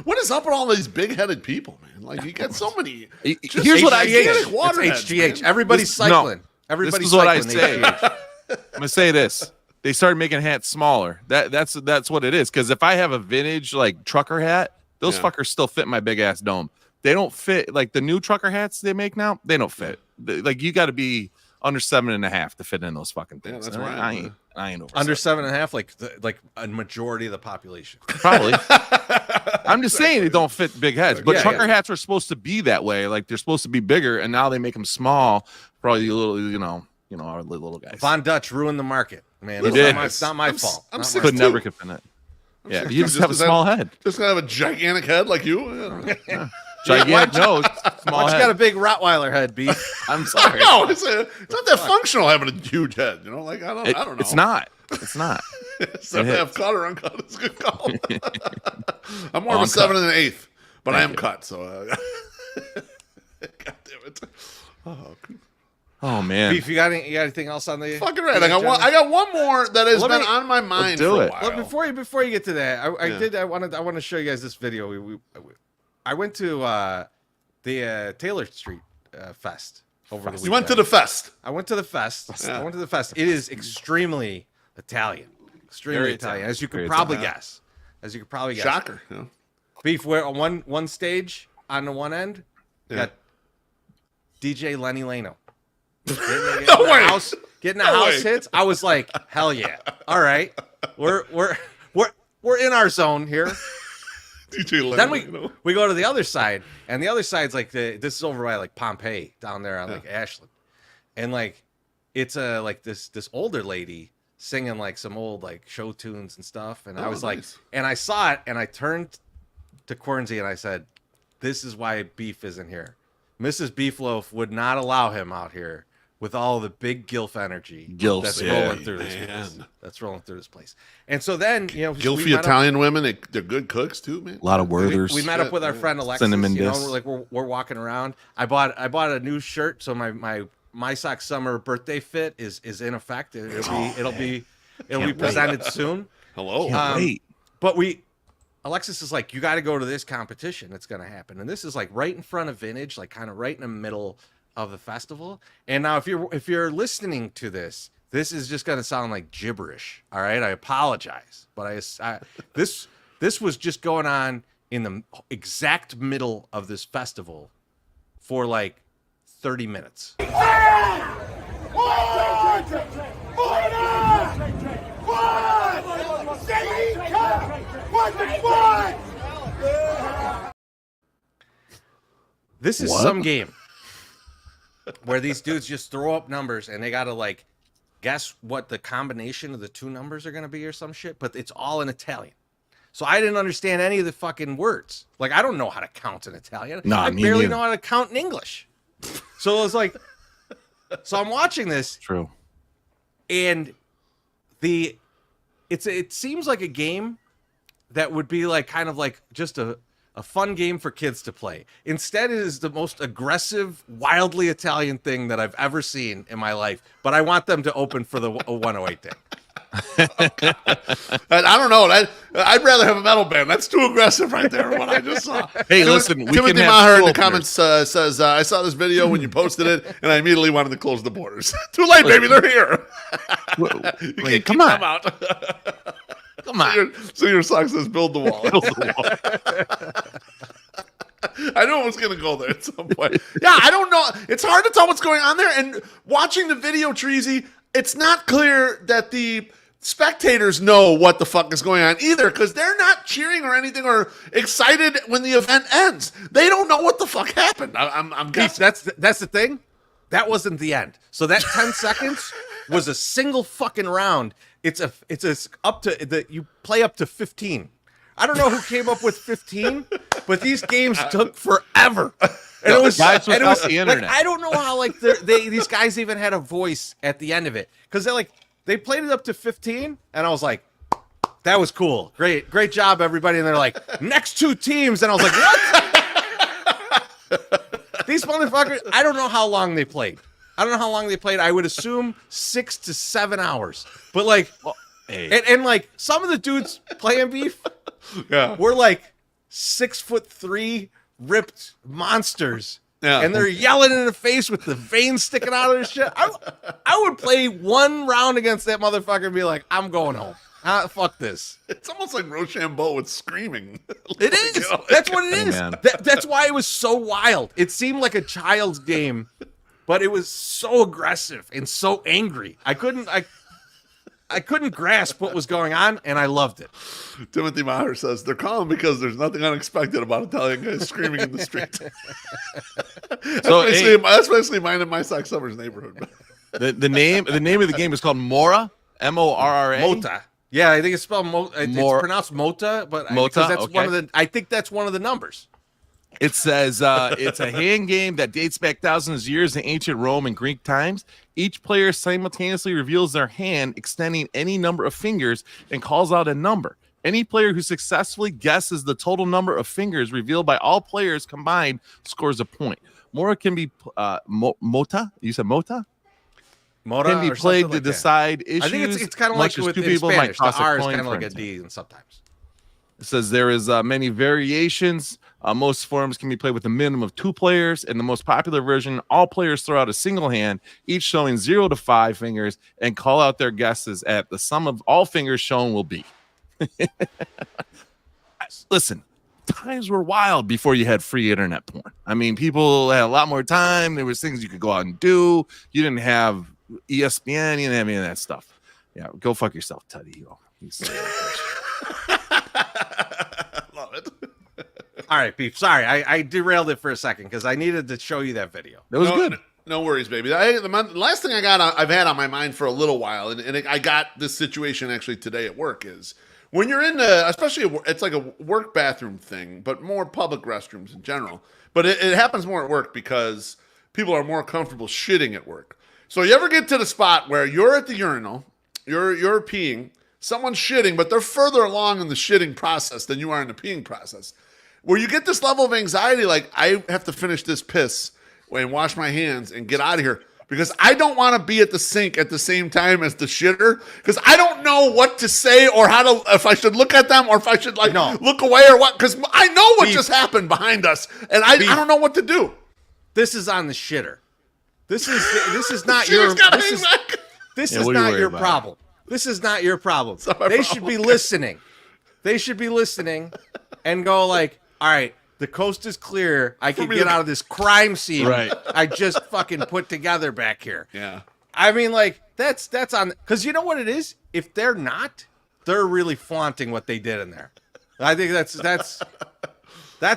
What is up with all these big-headed people, man? Like, you get so many. Here's what I gigantic say. waterheads, It's HGH. man. Everybody's cycling. This Everybody's is what I cycling say. HGH. I'm gonna say this. They started making hats smaller. That's what it is. Because if I have a vintage like trucker hat, those fuckers still fit my big ass dome. They don't fit like the new trucker hats they make now. They don't fit. Like you got to be under 7.5 to fit in those fucking things. that's And right. I ain't over Under 7. 7.5, like a majority of the population. Probably. I'm just saying they don't fit big heads. But Yeah, trucker yeah. hats are supposed to be that way. Like they're supposed to be bigger, and now they make them small. Probably a little, our little guys. Von Dutch ruined the market, man. He It's did. not my fault. I'm Not six- my Could fault. never fit in it. Yeah, 6'2", you just have a small head. Just gonna have a gigantic head like you. Yeah. Gigantic nose, small Why you head. got a big Rottweiler head, Beef? I'm sorry. No, it's not that functional having a huge head. You know, like I don't know. It's not. It's not. So to have cut or uncut, it's a good call. I'm more of a Uncut. 7 1/8, but I am you. cut. So, God damn it! Oh man. Beef, you got anything else on the Fucking right. I got one more that has Let been me- on my mind do for a it. while. Well, before you get to that, I want to show you guys this video. I went to the Taylor Street Fest over the weekend. You went to the fest. I went to the fest. Yeah. I went to the fest. It is extremely Italian. Extremely Very Italian, Italian. as you could Very probably Italian. guess. As you could probably guess. Shocker. You know? Beef, where on one stage on the one end, you Yeah. got DJ Lenny Leno. No way. Getting the No house way. hits. I was like, hell yeah. All right. We're in our zone here. DJ Lennon, Then you know? we go to the other side, and the other side's like this is over by like Pompeii down there on like Ashland, and like it's like this older lady singing like some old like show tunes and stuff, and I Oh, was like, nice. and I saw it, and I turned to Cornsey and I said, "This is why Beef isn't here. Mrs. Beefloaf would not allow him out here." With all the big gilf energy Gilfs, that's yeah, rolling through this place. man. That's rolling through this place. And so then, we Gilfy met up- Italian women, they're good cooks too, man. A lot of worders. we met up with our friend Alexis. Cinnamon You know, disc. we're walking around. I bought a new shirt, so my sock summer birthday fit is in effect. It'll be presented soon. Hello. Wait. But Alexis is like, you got to go to this competition that's going to happen, and this is like right in front of Vintage, like kind of right in the middle of the festival. And now if you're listening to this is just going to sound like gibberish. All right, I apologize, but this was just going on in the exact middle of this festival for like 30 minutes. This is some game where these dudes just throw up numbers and they got to like guess what the combination of the two numbers are going to be or some shit, but it's all in Italian. So I didn't understand any of the fucking words. Like, I don't know how to count in Italian. I barely know how to count in English. So it was like, so I'm watching this. True. And it seems like a game that would be like kind of like just a fun game for kids to play. Instead, it is the most aggressive, wildly Italian thing that I've ever seen in my life. But I want them to open for the 108 day. I don't know. I'd rather have a metal band. That's too aggressive right there. What I just saw. Hey, listen. Timothy Maher in the comments says, "I saw this video when you posted it, and I immediately wanted to close the borders. Too late, baby. They're here. Wait, come on. Out. Come on. So your song says, "Build the wall." Build the wall. I knew it was going to go there at some point. Yeah, I don't know. It's hard to tell what's going on there. And watching the video, Treasy, it's not clear that the spectators know what the fuck is going on either, because they're not cheering or anything or excited when the event ends. They don't know what the fuck happened. I'm guessing. That's the thing. That wasn't the end. So that 10 seconds was a single fucking round. It's up to that you play up to 15. I don't know who came up with 15, but these games took forever. And it was the internet. Like, I don't know how like these guys even had a voice at the end of it, because they played it up to 15, and I was like, that was cool, great job everybody. And they're like, next two teams, and I was like, what? These motherfuckers, I don't know how long they played. I would assume 6 to 7 hours, but like, and like some of the dudes playing Beef, were like 6'3" ripped monsters, and they're yelling in the face with the veins sticking out of their shit. I would play one round against that motherfucker and be like, I'm going home. Fuck this. It's almost like Rochambeau with screaming. It is. That's what it is. That's why it was so wild. It seemed like a child's game, but it was so aggressive and so angry. I couldn't grasp what was going on, and I loved it. Timothy Maher says, they're calm because there's nothing unexpected about Italian guys screaming in the street. That's basically mine in my Sock Summers neighborhood. The name of the game is called Mora, Morra. Mota. Yeah, I think it's spelled it's pronounced Mota, but I think that's one of the numbers. It says it's a hand game that dates back thousands of years in ancient Rome and Greek times. Each player simultaneously reveals their hand, extending any number of fingers, and calls out a number. Any player who successfully guesses the total number of fingers revealed by all players combined scores a point. Mora can be Mota. You said Mota? Mota can be played to decide issues. I think it's kind of like with in Spanish. The R is kind of like a D, and sometimes. It says there is many variations. Most forms can be played with a minimum of 2 players. In the most popular version, all players throw out a single hand, each showing 0 to 5 fingers, and call out their guesses at the sum of all fingers shown will be. Listen, times were wild before you had free internet porn. I mean, people had a lot more time. There was things you could go out and do. You didn't have ESPN. You didn't have any of that stuff. Yeah, go fuck yourself, Teddy. Love it. All right, Beef. Sorry, I derailed it for a second because I needed to show you that video. It was good. No worries, baby. The last thing I've had on my mind for a little while, and I got this situation actually today at work, is when you're in especially it's like a work bathroom thing, but more public restrooms in general. But it happens more at work because people are more comfortable shitting at work. So you ever get to the spot where you're at the urinal, you're peeing, someone's shitting, but they're further along in the shitting process than you are in the peeing process, where you get this level of anxiety, like, I have to finish this piss and wash my hands and get out of here because I don't want to be at the sink at the same time as the shitter because I don't know what to say or if I should look at them or if I should look away or what, because I know what just happened behind us and I don't know what to do. This is on the shitter. This is not Shitter's your gotta this hang is, back. this Yeah, is what are you not worried your about? problem. This is not your problem. not my They problem. should be listening. They should be listening and go like, all right, the coast is clear. I can get out of this crime scene Right. I just fucking put together back here. Yeah. I mean, like, that's on, because you know what it is? If they're not, they're really flaunting what they did in there. I think that's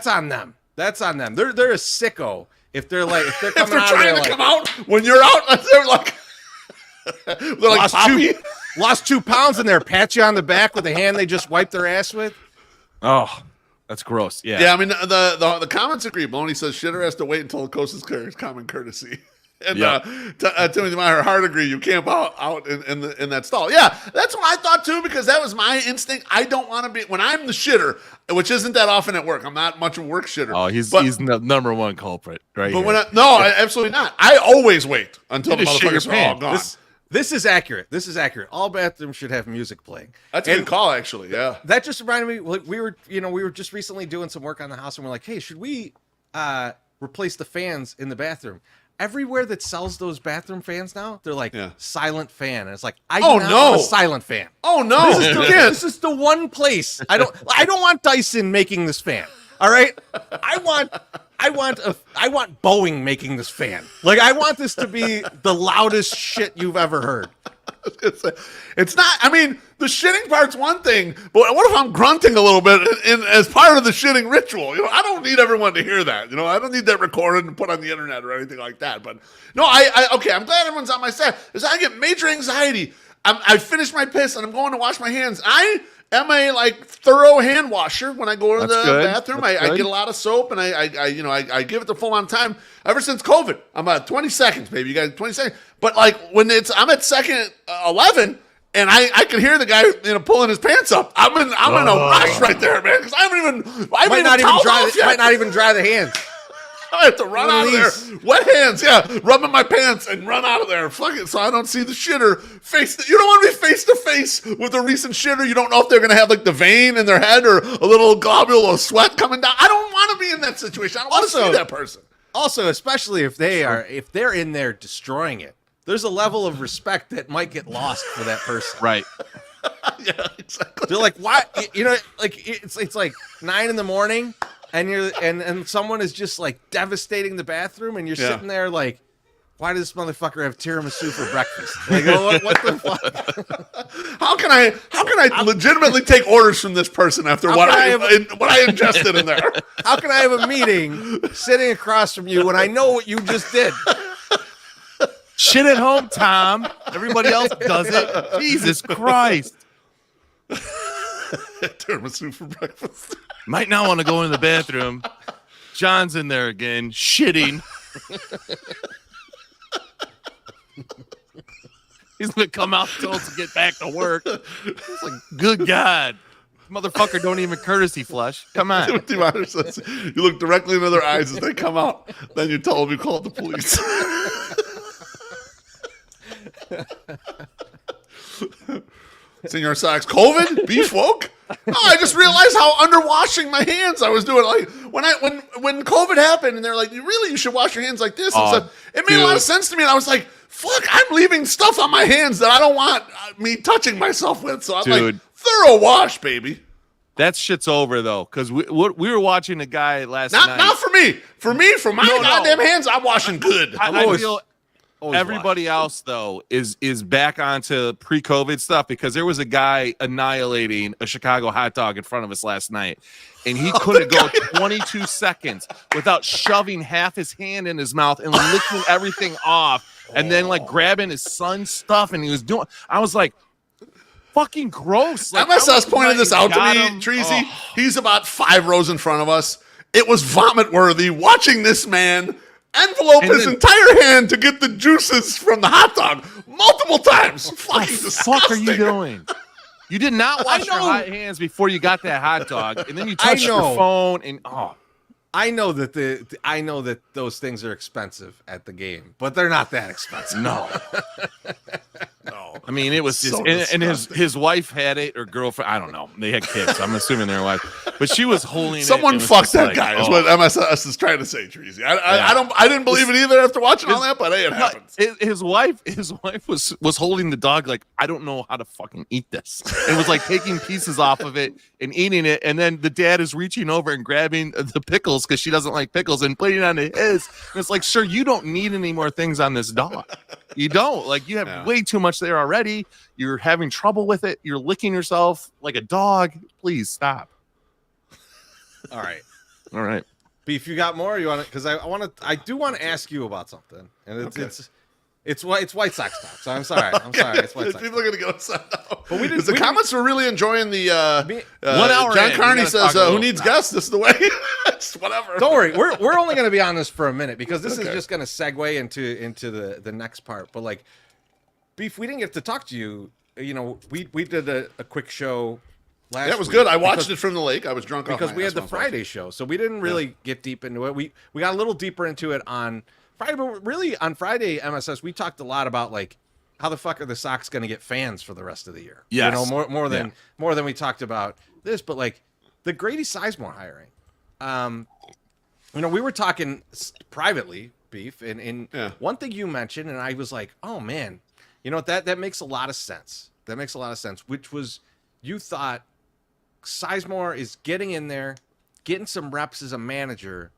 on them. That's on them. They're a sicko if they're coming If they're out of there trying to like, come out when you're out, they're like, lost 2 pounds and they're pat you on the back with the hand they just wiped their ass with. Oh, that's gross. Yeah. Yeah, I mean the comments agree. Maloney says Shitter has to wait until the coast is clear. It's common courtesy. And Yep. Timothy Meyer, hard agree. You camp out in that stall. Yeah, that's what I thought too, because that was my instinct. I don't want to be when I'm the shitter, which isn't that often at work. I'm not much of a work shitter. Oh, he's the number one culprit, right? But here. absolutely not. I always wait until You the just shit your motherfuckers are all pants. gone. This is accurate. This is accurate. All bathrooms should have music playing. That's a good call, actually. Yeah. That just reminded me. Like, we were just recently doing some work on the house, and we're like, hey, should we replace the fans in the bathroom? Everywhere that sells those bathroom fans now, they're like silent fan, and it's like, I do not want a silent fan. Oh no! This is the one place I don't want Dyson making this fan. All right, I want Boeing making this fan. Like, I want this to be the loudest shit you've ever heard. It's not. I mean, the shitting part's one thing, but what if I'm grunting a little bit as part of the shitting ritual? I don't need everyone to hear that. I don't need that recorded and put on the internet or anything like that. But no, okay. I'm glad everyone's on my side because I get major anxiety. I finished my piss and I'm going to wash my hands. I am a thorough hand washer when I go to the bathroom. I get a lot of soap and I give it the full amount of time. Ever since COVID, I'm at 20 seconds, baby. You guys, 20 seconds. But when I'm at second 11 and I can hear the guy pulling his pants up. I'm in a rush right there, man, because I might not even dry the hands. I have to run out of there. Wet hands, rubbing my pants and run out of there. Fuck it, so I don't see the shitter face. You don't want to be face to face with a recent shitter. You don't know if they're going to have the vein in their head or a little globule of sweat coming down. I don't want to be in that situation. I don't want to see that person. Also, especially if they're in there destroying it, there's a level of respect that might get lost for that person. Right. Yeah, exactly. They're like, why? It's like 9 a.m. and someone is just devastating the bathroom, and you're sitting there like, why does this motherfucker have tiramisu for breakfast? Like, what the fuck? How can I legitimately take orders from this person after what I ingested in there? How can I have a meeting sitting across from you when I know what you just did? Shit at home, Tom. Everybody else does it. Jesus Christ. Tiramisu for breakfast. Might not want to go in the bathroom. John's in there again, shitting. He's gonna come out told to get back to work. It's like, good God. Motherfucker don't even courtesy flush. Come on. Timothy Meyer says, you look directly into their eyes as they come out. Then you tell them you called the police. Senor Socks, COVID? Beef woke? No, I just realized how underwashing my hands I was doing. Like when COVID happened and they're like, you should wash your hands like this. It made a lot of sense to me. And I was like, fuck, I'm leaving stuff on my hands that I don't want me touching myself with. So I'm like, thorough wash, baby. That shit's over though, because we were watching a guy last night. Not for me. For my goddamn hands, I'm washing good. I feel everybody else though is back onto pre-COVID stuff, because there was a guy annihilating a Chicago hot dog in front of us last night, and he couldn't go 22 seconds without shoving half his hand in his mouth and licking everything off, and then grabbing his son's stuff, and he was doing. I was like, fucking gross. MSS pointed this out to me, Treasy. He's about 5 rows in front of us. It was vomit worthy watching this man envelope his entire hand to get the juices from the hot dog multiple times. Fucking disgusting. What the fuck are you doing? You did not wash your hot hands before you got that hot dog, and then you touched your phone, and I know that those things are expensive at the game, but they're not that expensive. No. No. I mean, it was just, and his wife had it, or girlfriend. I don't know. They had kids. I'm assuming their wife, but she was holding. Someone fucked that guy. Is what MSS is trying to say, Treasy. I didn't believe it either after watching all that, but hey, it happens. His wife was holding the dog like, I don't know how to fucking eat this. It was like taking pieces off of it and eating it, and then the dad is reaching over and grabbing the pickles because she doesn't like pickles and putting it on his. And it's like, sir, you don't need any more things on this dog. You don't. Like, you have way too much there already. You're having trouble with it. You're licking yourself like a dog. Please stop. All right. Beef, you got more? You want to? Because I do want to ask you about something, and it's White Sox talk. So I'm sorry. It's White Sox. People are gonna go outside now. But the comments were really enjoying the 1 hour. John Carney says, "Who needs guests? This is the way." It's whatever. Don't worry. We're only gonna be on this for a minute because this is just gonna segue into the next part. But like, Beef, we didn't get to talk to you. You know, we did a quick show. Last it was week good. I watched it from the lake. I was drunk because we had the Friday show, so we didn't really get deep into it. We got a little deeper into it on Friday, but really on Friday, MSS, we talked a lot about like how the fuck are the Sox going to get fans for the rest of the year? Yes. You know, more than we talked about this, but like the Grady Sizemore hiring. You know, we were talking privately, Beef, and one thing you mentioned, and I was like, oh man, you know what, that makes a lot of sense. That makes a lot of sense, which was you thought Sizemore is getting in there, getting some reps as a manager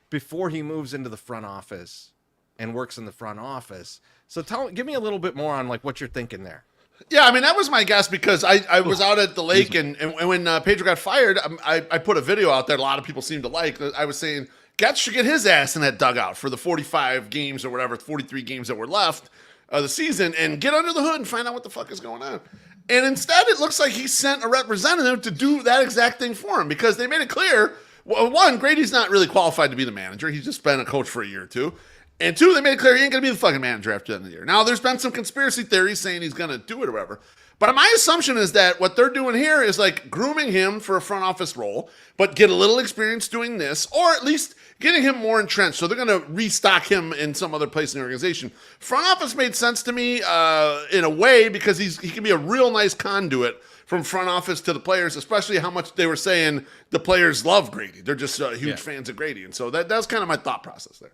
before he moves into the front office and works in the front office. So give me a little bit more on like what you're thinking there. Yeah, I mean, that was my guess because I was out at the lake and when Pedro got fired, I put a video out there a lot of people seemed to like. I was saying Getz should get his ass in that dugout for the 45 games or whatever, 43 games that were left of the season and get under the hood and find out what the fuck is going on. And instead, it looks like he sent a representative to do that exact thing for him because they made it clear, well, one, Grady's not really qualified to be the manager. He's just been a coach for a year or two. And two, they made it clear he ain't going to be the fucking manager after the end of the year. Now, there's been some conspiracy theories saying he's going to do it or whatever. But my assumption is that what they're doing here is like grooming him for a front office role, but get a little experience doing this, or at least getting him more entrenched. So they're going to restock him in some other place in the organization. Front office made sense to me in a way because he can be a real nice conduit from front office to the players, especially how much they were saying the players love Grady. They're just huge fans of Grady. And so that's kind of my thought process there.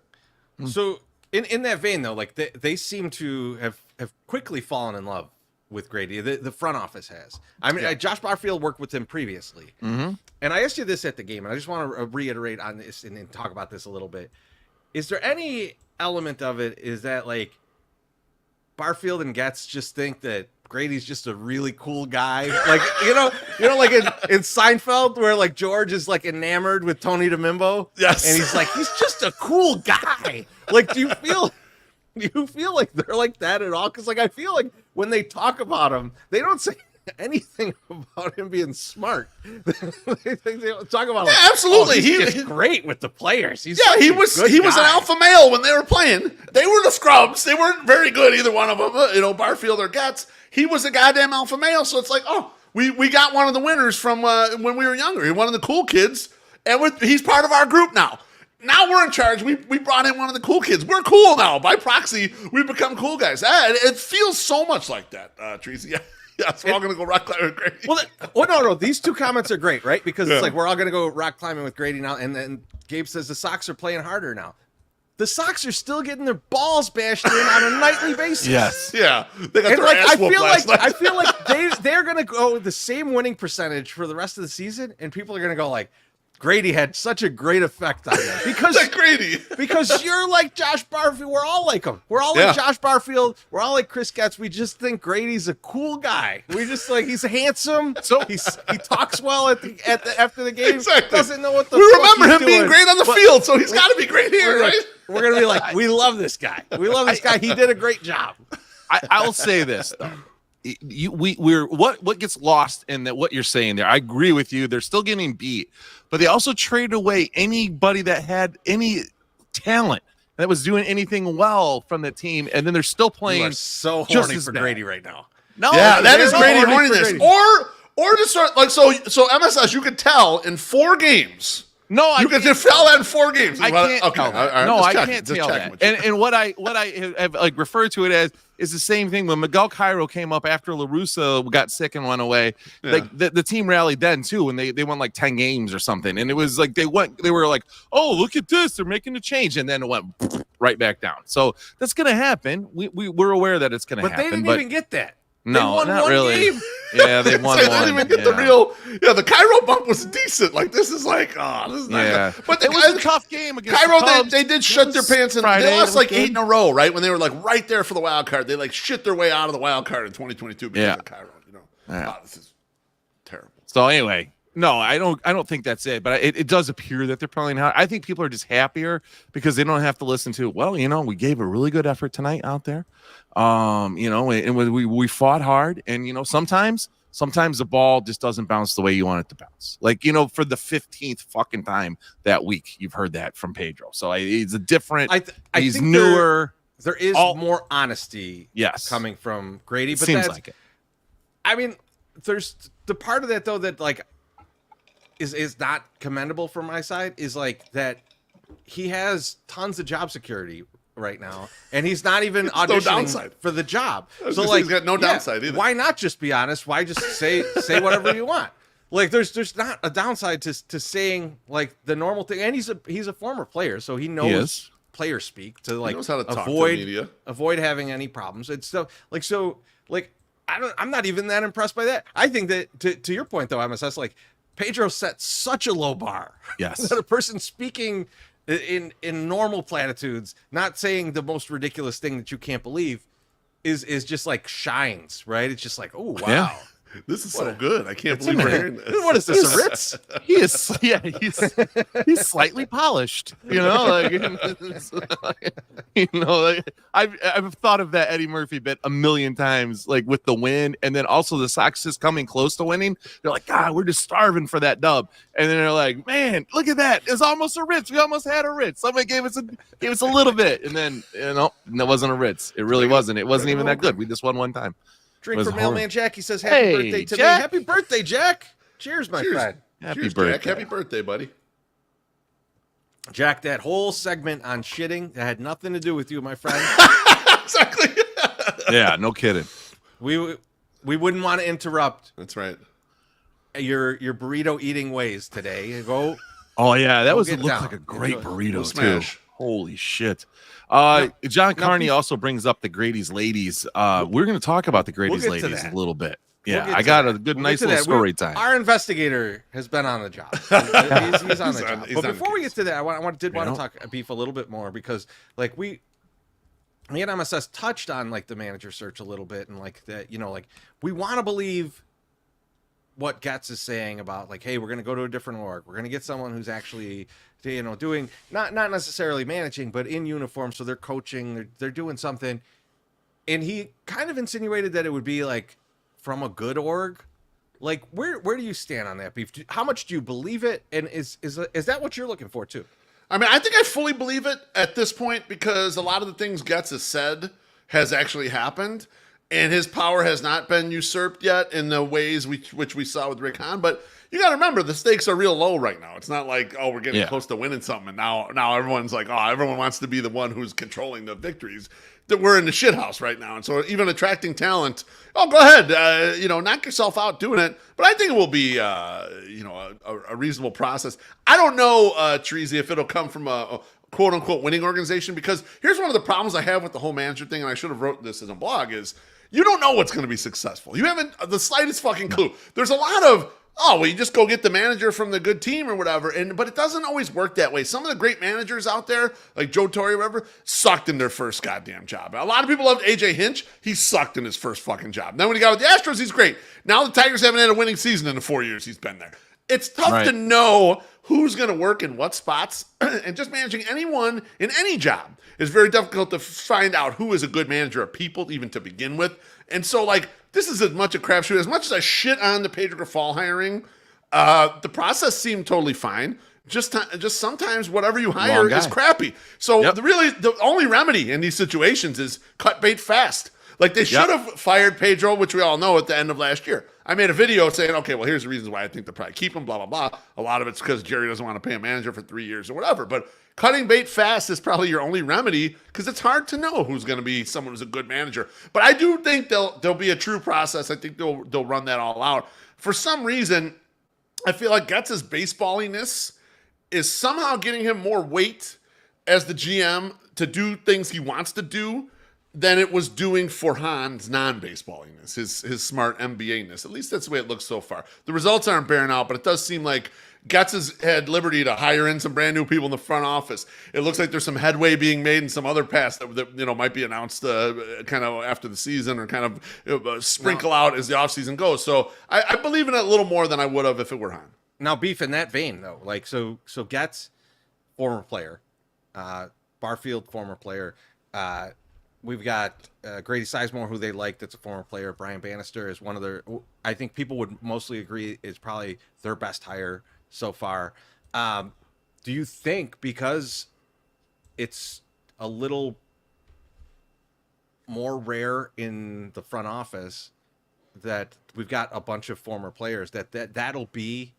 So in that vein, though, like they seem to have quickly fallen in love with Grady. The front office has. I mean, Josh Barfield worked with him previously. Mm-hmm. And I asked you this at the game, and I just want to reiterate on this and talk about this a little bit. Is there any element of it is that, like, Barfield and Getz just think that Grady's just a really cool guy? Like, you know, like in Seinfeld where, like, George is, like, enamored with Tony DeMimbo? Yes. And he's like, he's just a cool guy. Like, do you feel like they're like that at all? Because, like, I feel like when they talk about him, they don't say anything about him being smart. they talk about like, absolutely. He's great with the players. He was an alpha male when they were playing. They were the scrubs. They weren't very good, either one of them. Barfield or Getz. He was a goddamn alpha male. So it's like, we got one of the winners from when we were younger. One of the cool kids, and he's part of our group now. Now we're in charge. We brought in one of the cool kids. We're cool now. By proxy, we become cool guys. It feels so much like that, Treasy. Yeah, so we're all going to go rock climbing with Grady. Well, no. These two comments are great, right? Because it's like we're all going to go rock climbing with Grady now. And then Gabe says the Sox are playing harder now. The Sox are still getting their balls bashed in on a nightly basis. Yes. Yeah. They got their ass whooped last night. I feel like they're going to go with the same winning percentage for the rest of the season. And people are going to go like, Grady had such a great effect on them because you're like Josh Barfield. We're all like him. We're all like Josh Barfield. We're all like Chris Getz. We just think Grady's a cool guy. We just like he's handsome. So he talks well after the game. Exactly. Doesn't know what the we fuck remember he's him doing. being great on the field, so he's got to be great here, right? We're gonna be like, we love this guy. We love this guy. He did a great job. I'll say this though. We're what gets lost in that what you're saying there. I agree with you. They're still getting beat, but they also traded away anybody that had any talent that was doing anything well from the team, and then they're still playing. You are so horny for Grady right now. No, that is Grady horniness. Or to start like so MSS. You could tell in 4 games No, you can just tell that in 4 games. I can't. Okay, tell that. all right, no, I checking, can't tell that. And And what I have like referred to it as is the same thing when Miguel Cairo came up after LaRussa got sick and went away. Yeah. Like the team rallied then too, and they won like 10 games or something. And it was like they were like, oh, look at this, they're making a change, and then it went right back down. So that's gonna happen. We're aware that it's gonna happen. But they didn't even get that. No, won not one really. game. Yeah, they won they one. didn't even get the real. Yeah, the Cairo bump was decent. Like this is like, this is not good. But it was a tough game against Cairo. the Cubs. They did shut their pants and Friday, they lost like good. 8 in a row, right? When they were like right there for the wild card, they like shit their way out of the wild card in 2022 because of Cairo. You know, this is terrible. So anyway. No, I don't think that's it, but it does appear that they're playing hard. I think people are just happier because they don't have to listen to, well, we gave a really good effort tonight out there. And we fought hard, and sometimes the ball just doesn't bounce the way you want it to bounce. Like, for the 15th fucking time that week, you've heard that from Pedro. So he's a different, he's think newer. There is more honesty coming from Grady, but seems like it. I mean, there's the part of that though that like is not commendable from my side is like that he has tons of job security right now, and he's not even auditioning for the job. So like, he's got no downside either. Why not just be honest? Why just say whatever you want? Like, there's not a downside to saying like the normal thing. And he's a former player, so he knows player speak to like he knows how to talk to the media. Avoid having any problems. It's stuff like I'm not even that impressed by that. I think that to your point though, MSS, like Pedro set such a low bar. Yes. That a person speaking in normal platitudes, not saying the most ridiculous thing that you can't believe, is just like shines, right? It's just like, oh wow. Yeah. This is so good. I can't believe we're hearing this. What is this, a Ritz? He's slightly polished, like, I've thought of that Eddie Murphy bit a million times, like with the win, and then also the Sox is coming close to winning. They're like, God, we're just starving for that dub, and then they're like, man, look at that, it's almost a Ritz. We almost had a Ritz. Somebody gave us a little bit, and then that wasn't a Ritz. It really wasn't. It wasn't even that good. We just won one time. Drink for Mailman Jack. He says, happy birthday to Jack. me. Happy birthday, Jack. Cheers, my friend. Happy birthday. Jack. Happy birthday, buddy. Jack, that whole segment on shitting, that had nothing to do with you, my friend. Exactly. Yeah, no kidding. We wouldn't want to interrupt. That's right. Your burrito eating ways today. Go. Oh yeah, that looked down. like a great burrito smash. too. Holy shit. John Carney also brings up the Grady's ladies. We're going to talk about the Grady's ladies a little bit. Yeah, I got a good, nice little story time. Our investigator has been on the job. He's on the job. But before we get to that, I want to talk beef a little bit more because, like, me and MSS touched on like the manager search a little bit, and like that, like we want to believe what Getz is saying about like, hey, we're going to go to a different org. We're going to get someone who's actually, doing not necessarily managing, but in uniform. So they're coaching, they're doing something. And he kind of insinuated that it would be like from a good org. Like, where do you stand on that beef? How much do you believe it? And is that what you're looking for too? I mean, I think I fully believe it at this point because a lot of the things Getz has said has actually happened. And his power has not been usurped yet in the ways which we saw with Rick Hahn. But you got to remember, the stakes are real low right now. It's not like, we're getting close to winning something. And now everyone's like, everyone wants to be the one who's controlling the victories. That we're in the shit house right now. And so even attracting talent, go ahead, knock yourself out doing it. But I think it will be, a reasonable process. I don't know, Teresi, if it'll come from a quote unquote winning organization, because here's one of the problems I have with the whole manager thing. And I should have wrote this in a blog is, you don't know what's going to be successful. You haven't the slightest fucking clue. There's a lot of, you just go get the manager from the good team or whatever. But it doesn't always work that way. Some of the great managers out there, like Joe Torre or whatever, sucked in their first goddamn job. A lot of people loved AJ Hinch. He sucked in his first fucking job. Then when he got with the Astros, he's great. Now the Tigers haven't had a winning season in the 4 years he's been there. It's tough to know who's going to work in what spots, and just managing anyone in any job is very difficult to find out who is a good manager of people, even to begin with. And so, like, this is as much a crapshoot. As much as I shit on the Pedro Grafal hiring, the process seemed totally fine. Just sometimes whatever you hire is crappy. So the only remedy in these situations is cut bait fast. Like they should have fired Pedro, which we all know at the end of last year. I made a video saying, okay, well, here's the reasons why I think they'll probably keep him, blah, blah, blah. A lot of it's because Jerry doesn't want to pay a manager for 3 years or whatever. But cutting bait fast is probably your only remedy because it's hard to know who's going to be someone who's a good manager. But I do think there'll be a true process. I think they'll run that all out. For some reason, I feel like Guts' baseballiness is somehow getting him more weight as the GM to do things he wants to do than it was doing for Han's non-baseballiness, his smart MBA-ness. At least that's the way it looks so far. The results aren't bearing out, but it does seem like Guts has had liberty to hire in some brand new people in the front office. It looks like there's some headway being made in some other paths that might be announced kind of after the season or kind of sprinkle out as the offseason goes. So I believe in it a little more than I would have if it were Han. Now, Beef, in that vein, though, like so Guts, former player, Barfield, former player. We've got Grady Sizemore, who they like. That's a former player. Brian Bannister is one of their. I think people would mostly agree is probably their best hire so far. Do you think because it's a little more rare in the front office that we've got a bunch of former players that'll be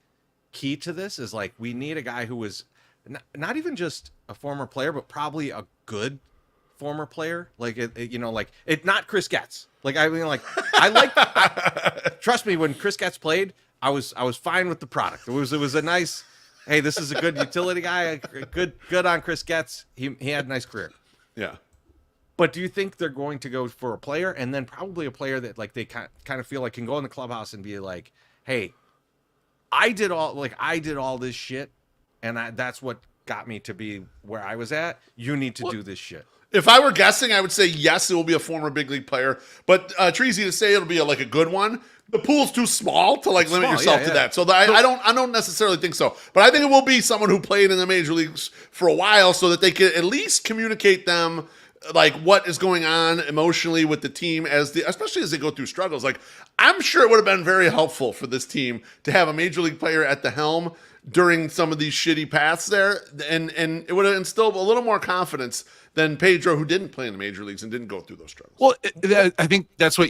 key to this? Is like we need a guy who was not even just a former player, but probably a good former player, like not Chris Getz. Like I mean, like trust me, when Chris Getz played, I was fine with the product. It was a nice, hey, this is a good utility guy. Good on Chris Getz. He had a nice career. Yeah. But do you think they're going to go for a player and then probably a player that like they kind of feel like can go in the clubhouse and be like, hey, I did all this shit, and that's what got me to be where I was at. You need to do this shit. If I were guessing, I would say yes, it will be a former big league player. But Treasy, to say it'll be a good one, the pool's too small to limit yourself to that. So I don't necessarily think so. But I think it will be someone who played in the major leagues for a while, so that they can at least communicate them like what is going on emotionally with the team especially as they go through struggles. Like I'm sure it would have been very helpful for this team to have a major league player at the helm during some of these shitty paths there, and it would have instilled a little more confidence than Pedro, who didn't play in the major leagues and didn't go through those struggles. Well, I think that's what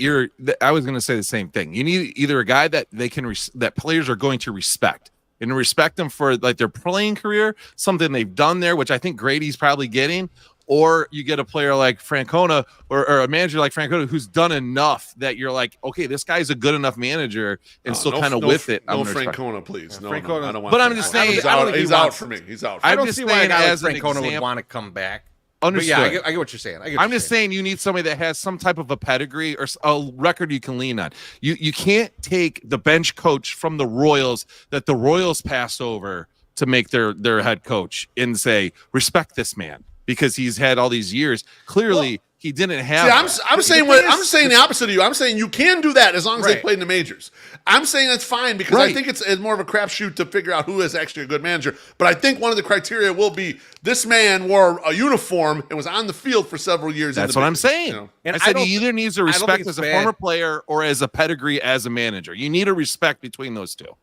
I was going to say the same thing. You need either a guy that that players are going to respect and respect them for like their playing career, something they've done there, which I think Grady's probably getting, or you get a player like Francona or a manager like Francona who's done enough that you're like, okay, this guy's a good enough manager and still kind of with it. No Francona, please. No, Francona. I don't want. But I'm just saying, he's out for me. He's out. I don't see why a guy like Francona would want to come back. Understood. But yeah, I get what you're saying. I'm just saying you need somebody that has some type of a pedigree or a record you can lean on. You can't take the bench coach from the Royals that the Royals passed over to make their head coach and say, respect this man because he's had all these years. Clearly, he didn't have. See, I'm saying the opposite of you. I'm saying you can do that as long as they played in the majors. I'm saying that's fine because I think it's more of a crapshoot to figure out who is actually a good manager. But I think one of the criteria will be this man wore a uniform and was on the field for several years. That's what I'm saying. You know? And I said he either needs a respect as a former player or as a pedigree as a manager. You need a respect between those two.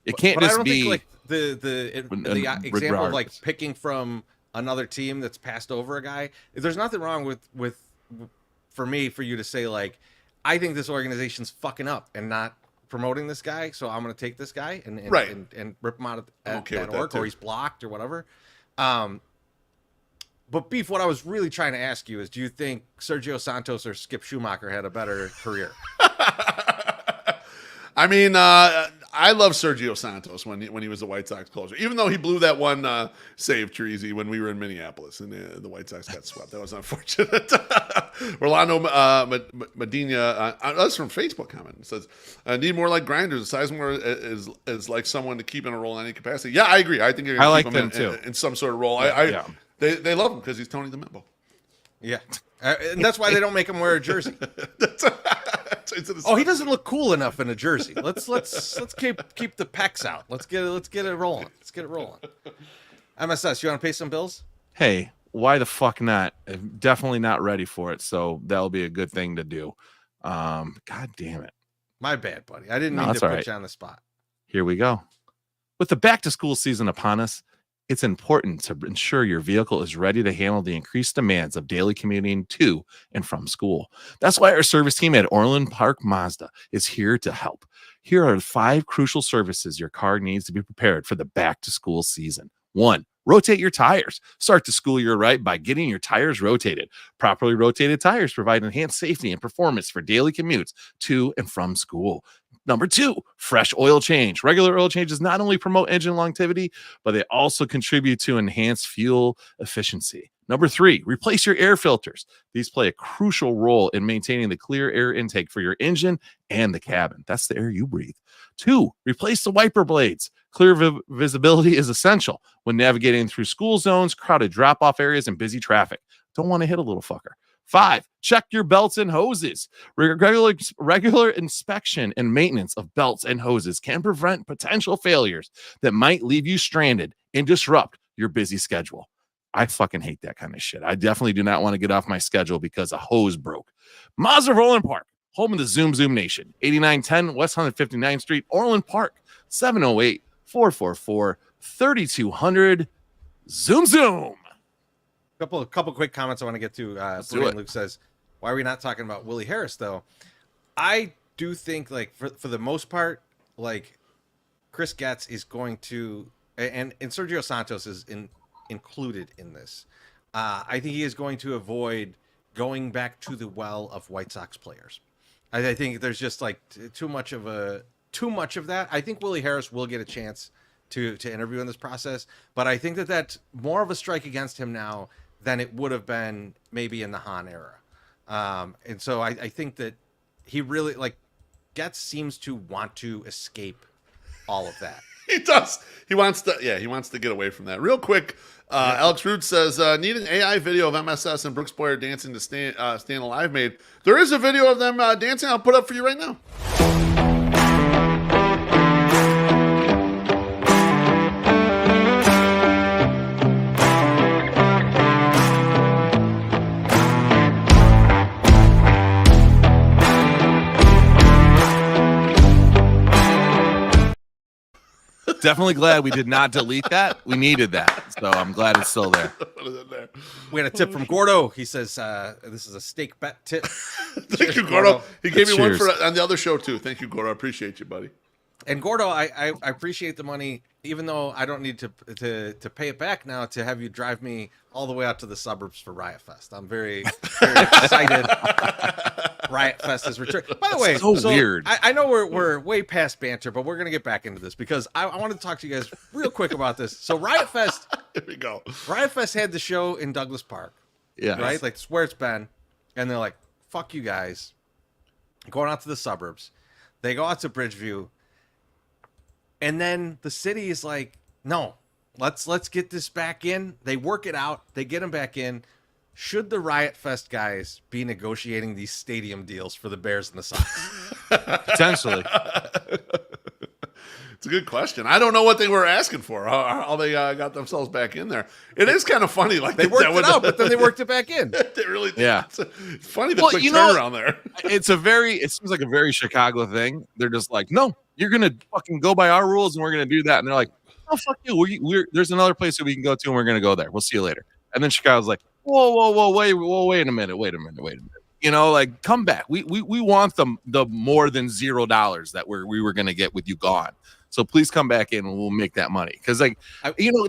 It can't but just I don't be think, like the example of like picking from another team that's passed over a guy. There's nothing wrong with for you to say like, I think this organization's fucking up and not promoting this guy, so I'm going to take this guy and rip him out at work, or he's blocked or whatever. But Beef, what I was really trying to ask you is, do you think Sergio Santos or Skip Schumacher had a better career? I mean, I love Sergio Santos when he was the White Sox closer, even though he blew that one save, Treasy, when we were in Minneapolis and the White Sox got swept. That was unfortunate. Orlando Medina, that's from Facebook comment. It says, need more like grinders. Sizemore is like someone to keep in a role in any capacity. Yeah, I agree. I think you're going to keep him too. In some sort of role. They love him because he's Tony the Membo. Yeah. And that's why they don't make him wear a jersey. He doesn't look cool enough in a jersey. Let's keep the pecs out. Let's get it rolling. MSS, you want to pay some bills? Hey, why the fuck not? I'm definitely not ready for it, so that'll be a good thing to do. God damn it. My bad, buddy. I didn't mean to put you on the spot. Here we go. With the back to school season upon us, it's important to ensure your vehicle is ready to handle the increased demands of daily commuting to and from school. That's why our service team at Orland Park Mazda is here to help. Here are 5 crucial services your car needs to be prepared for the back-to-school season. 1. Rotate your tires. Start the school year right by getting your tires rotated. Properly rotated tires provide enhanced safety and performance for daily commutes to and from school. Number 2, fresh oil change. Regular oil changes not only promote engine longevity, but they also contribute to enhanced fuel efficiency. Number 3, replace your air filters. These play a crucial role in maintaining the clear air intake for your engine and the cabin. That's the air you breathe. 2, replace the wiper blades. Clear visibility is essential when navigating through school zones, crowded drop-off areas, and busy traffic. Don't want to hit a little fucker. 5, check your belts and hoses. Regular inspection and maintenance of belts and hoses can prevent potential failures that might leave you stranded and disrupt your busy schedule. I fucking hate that kind of shit. I definitely do not want to get off my schedule because a hose broke. Mazda of Orland Park, home of the Zoom Nation. 8910 West 159th Street, Orland Park. 708-444-3200. Zoom. Couple quick comments I want to get to. Luke says, why are we not talking about Willie Harris, though? I do think, like, for the most part, like, Chris Getz is going to, and Sergio Santos is included in this. I think he is going to avoid going back to the well of White Sox players. I think there's just like too much of that. I think Willie Harris will get a chance to interview in this process, but I think that's more of a strike against him now than it would have been maybe in the Hahn era. And so I think that he really, like, Getz seems to want to escape all of that. He does. He wants to get away from that. Real quick, Alex Root says, need an AI video of MSS and Brooks Boyer dancing to Staying Alive made. There is a video of them dancing. I'll put up for you right now. Definitely glad we did not delete that. We needed that. So I'm glad it's still there. We had a tip from Gordo. He says, this is a steak bet tip. Thank you, Gordo. He gave me one on the other show, too. Thank you, Gordo. I appreciate you, buddy. And Gordo, I appreciate the money, even though I don't need to pay it back now to have you drive me all the way out to the suburbs for Riot Fest. I'm very, very excited. Riot Fest is returned. By the way, so weird. I know we're way past banter, but we're gonna get back into this because I wanted to talk to you guys real quick about this. So Riot Fest, here we go. Riot Fest had the show in Douglas Park. Yeah. Right? Like, it's where it's been. And they're like, fuck you guys. Going out to the suburbs. They go out to Bridgeview. And then the city is like, no, let's get this back in. They work it out. They get them back in. Should the Riot Fest guys be negotiating these stadium deals for the Bears and the Sox? Potentially. It's a good question. I don't know what they were asking for. How they got themselves back in there. It is kind of funny. Like they worked it out, but then they worked it back in. They really did. Yeah. It's funny the quick turnaround there. It seems like a very Chicago thing. They're just like, no, you're going to fucking go by our rules and we're going to do that. And they're like, oh, fuck you. There's another place that we can go to and we're going to go there. We'll see you later. And then Chicago's like, whoa, wait a minute. You know, like, come back. We want the more than $0 that we were going to get with you gone. So please come back in and we'll make that money. Because, like,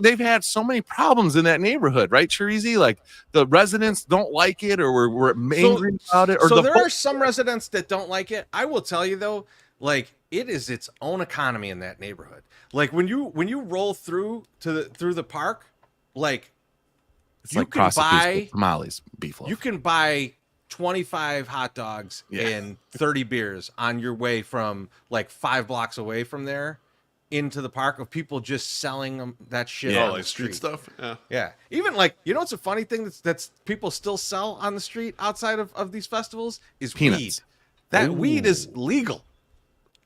they've had so many problems in that neighborhood, right, Chirizi? Like, the residents don't like it or we're angry about it. Or so there are some residents that don't like it. I will tell you, though, like, it is its own economy in that neighborhood. Like, when you roll through the park, like, it's you like can buy tamales, beef loaf. You can buy 25 hot dogs and 30 beers on your way from like 5 blocks away from there into the park of people just selling them that shit on like the street stuff. Yeah. Even like, you know what's a funny thing that's people still sell on the street outside of these festivals is peanuts. Weed. That weed is legal.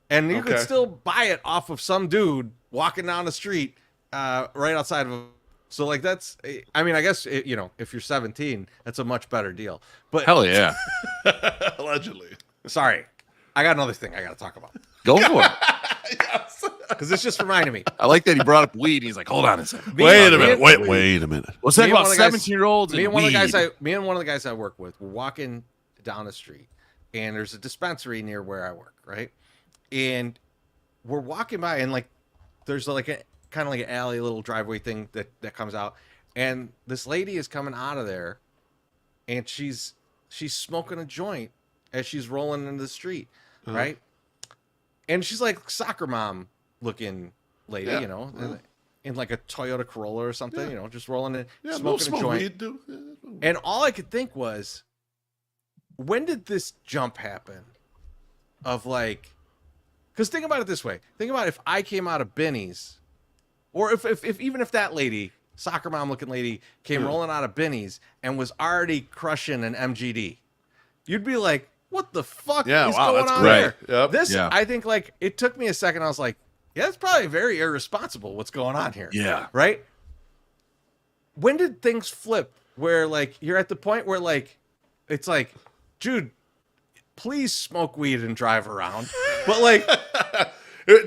And you can still buy it off of some dude walking down the street right outside of a. So, like, that's, I mean, I guess, if you're 17, that's a much better deal. But hell yeah. Allegedly. Sorry. I got another thing I got to talk about. Go for it. Yes. because this just reminded me. I like that he brought up weed. He's like, hold on a second. Wait a minute. Wait a minute. Let's talk Me and about one of the guys- 17-year-olds Me and and one of weed. the guys I work with were walking down the street, and there's a dispensary near where I work, right? And we're walking by, and like, there's like a kind of like an alley, little driveway thing that comes out, and this lady is coming out of there, and she's smoking a joint as she's rolling into the street, right? And she's like soccer mom looking lady, you know, in like a Toyota Corolla or something, you know, just rolling in, smoking a joint. Weed, dude. And all I could think was, when did this jump happen? Of like, because think about it this way. Think about if I came out of Benny's, or if even if that lady, soccer mom looking lady, came rolling out of Benny's and was already crushing an MGD, you'd be like, what the fuck is going on there? Yep. This, I think, like, it took me a second. I was like, yeah, it's probably very irresponsible what's going on here. Yeah. Right? When did things flip where, like, you're at the point where, like, it's like, dude, please smoke weed and drive around. But, like,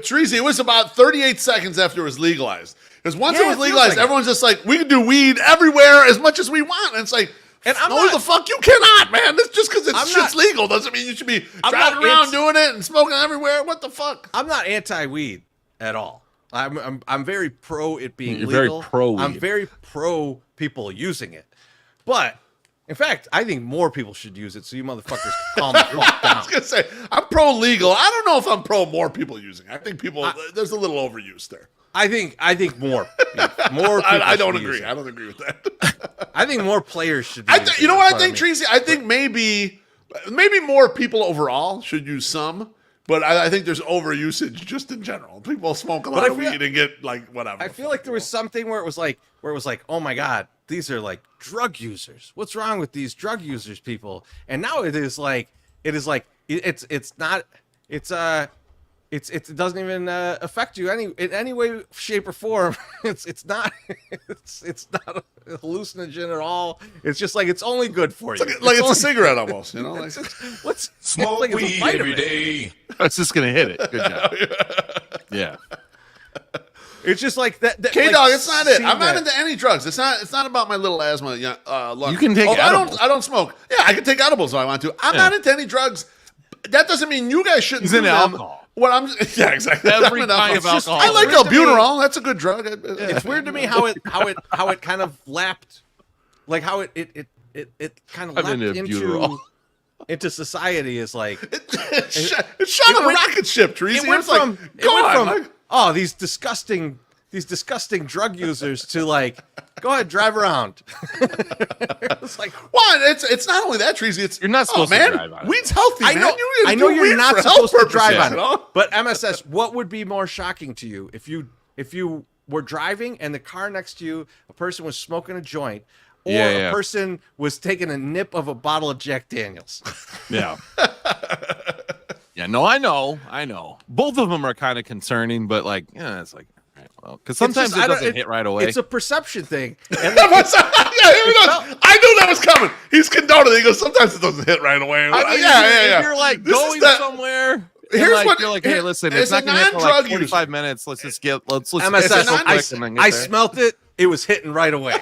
Teresa, it was about 38 seconds after it was legalized. Because once it was feels legalized, like everyone's just like, we can do weed everywhere as much as we want. And it's like, and I'm no, not, the fuck you cannot, man. This just because I'm shit's not- legal doesn't mean you should be I'm driving not around anti- doing it and smoking everywhere. What the fuck? I'm not anti-weed at all. I'm very pro it being You're legal. very pro-weed. I'm very pro people using it. But in fact, I think more people should use it so you motherfuckers calm the fuck I down. was gonna say I'm pro legal. I don't know if I'm pro more people using. I think there's a little overuse there. I think more. More people I don't should use agree. it. I don't agree with that. I think more players should be I using you know it. what That's I think, Tracy? I think maybe more people overall should use some, but I think there's overusage just in general. People smoke a lot of weed and get like whatever. I feel like there was something where it was like, oh my God, these are like drug users. What's wrong with these drug users, people? And now it doesn't even affect you in any way, shape, or form. It's not a hallucinogen at all. It's just like it's only good for you. Like it's a cigarette almost, you know. Like, Smoke like it's a weed vitamin. every day. I was just gonna hit it. Good job. Yeah. It's just like that. K-Dog, like, it's not it. seeing I'm not that- into any drugs. It's not about my little asthma. Lung. You can take edibles. I don't smoke. Yeah, I can take edibles if I want to. I'm not into any drugs. That doesn't mean you guys shouldn't He's do into them. alcohol. Yeah, exactly. Every I'm into kind of It's just- alcohol. I like It's weird to me. albuterol. That's a good drug. It's weird to me how it kind of lapped, like how it kind of I'm lapped into albuterol. into society is like It shot on a rocket ship, Teresa. it went It's like, from these disgusting drug users to like, go ahead, drive around. It's like, one, it's not only that, Teresa. It's You're not supposed to man, drive on it. weed's healthy, I man. know, You I know do you're weed not for health supposed to purposes, drive on you it. know? But MSS, what would be more shocking to you if you were driving and the car next to you, a person was smoking a joint, or a person was taking a nip of a bottle of Jack Daniels? Yeah. Yeah, no, I know. Both of them are kind of concerning, but like, yeah, it's like, all right, well, because sometimes it doesn't hit right away. It's a perception thing. And Yeah, here he goes. I knew that was coming. He's condoning it. He goes, sometimes it doesn't hit right away. If you're like This is going that- somewhere, Here's like, what- you're like, hey, listen, as it's not a going to hit for like non-drug 45 minutes. Let's just let's MSS, get real I quick and then get I there. smelt it. It was hitting right away.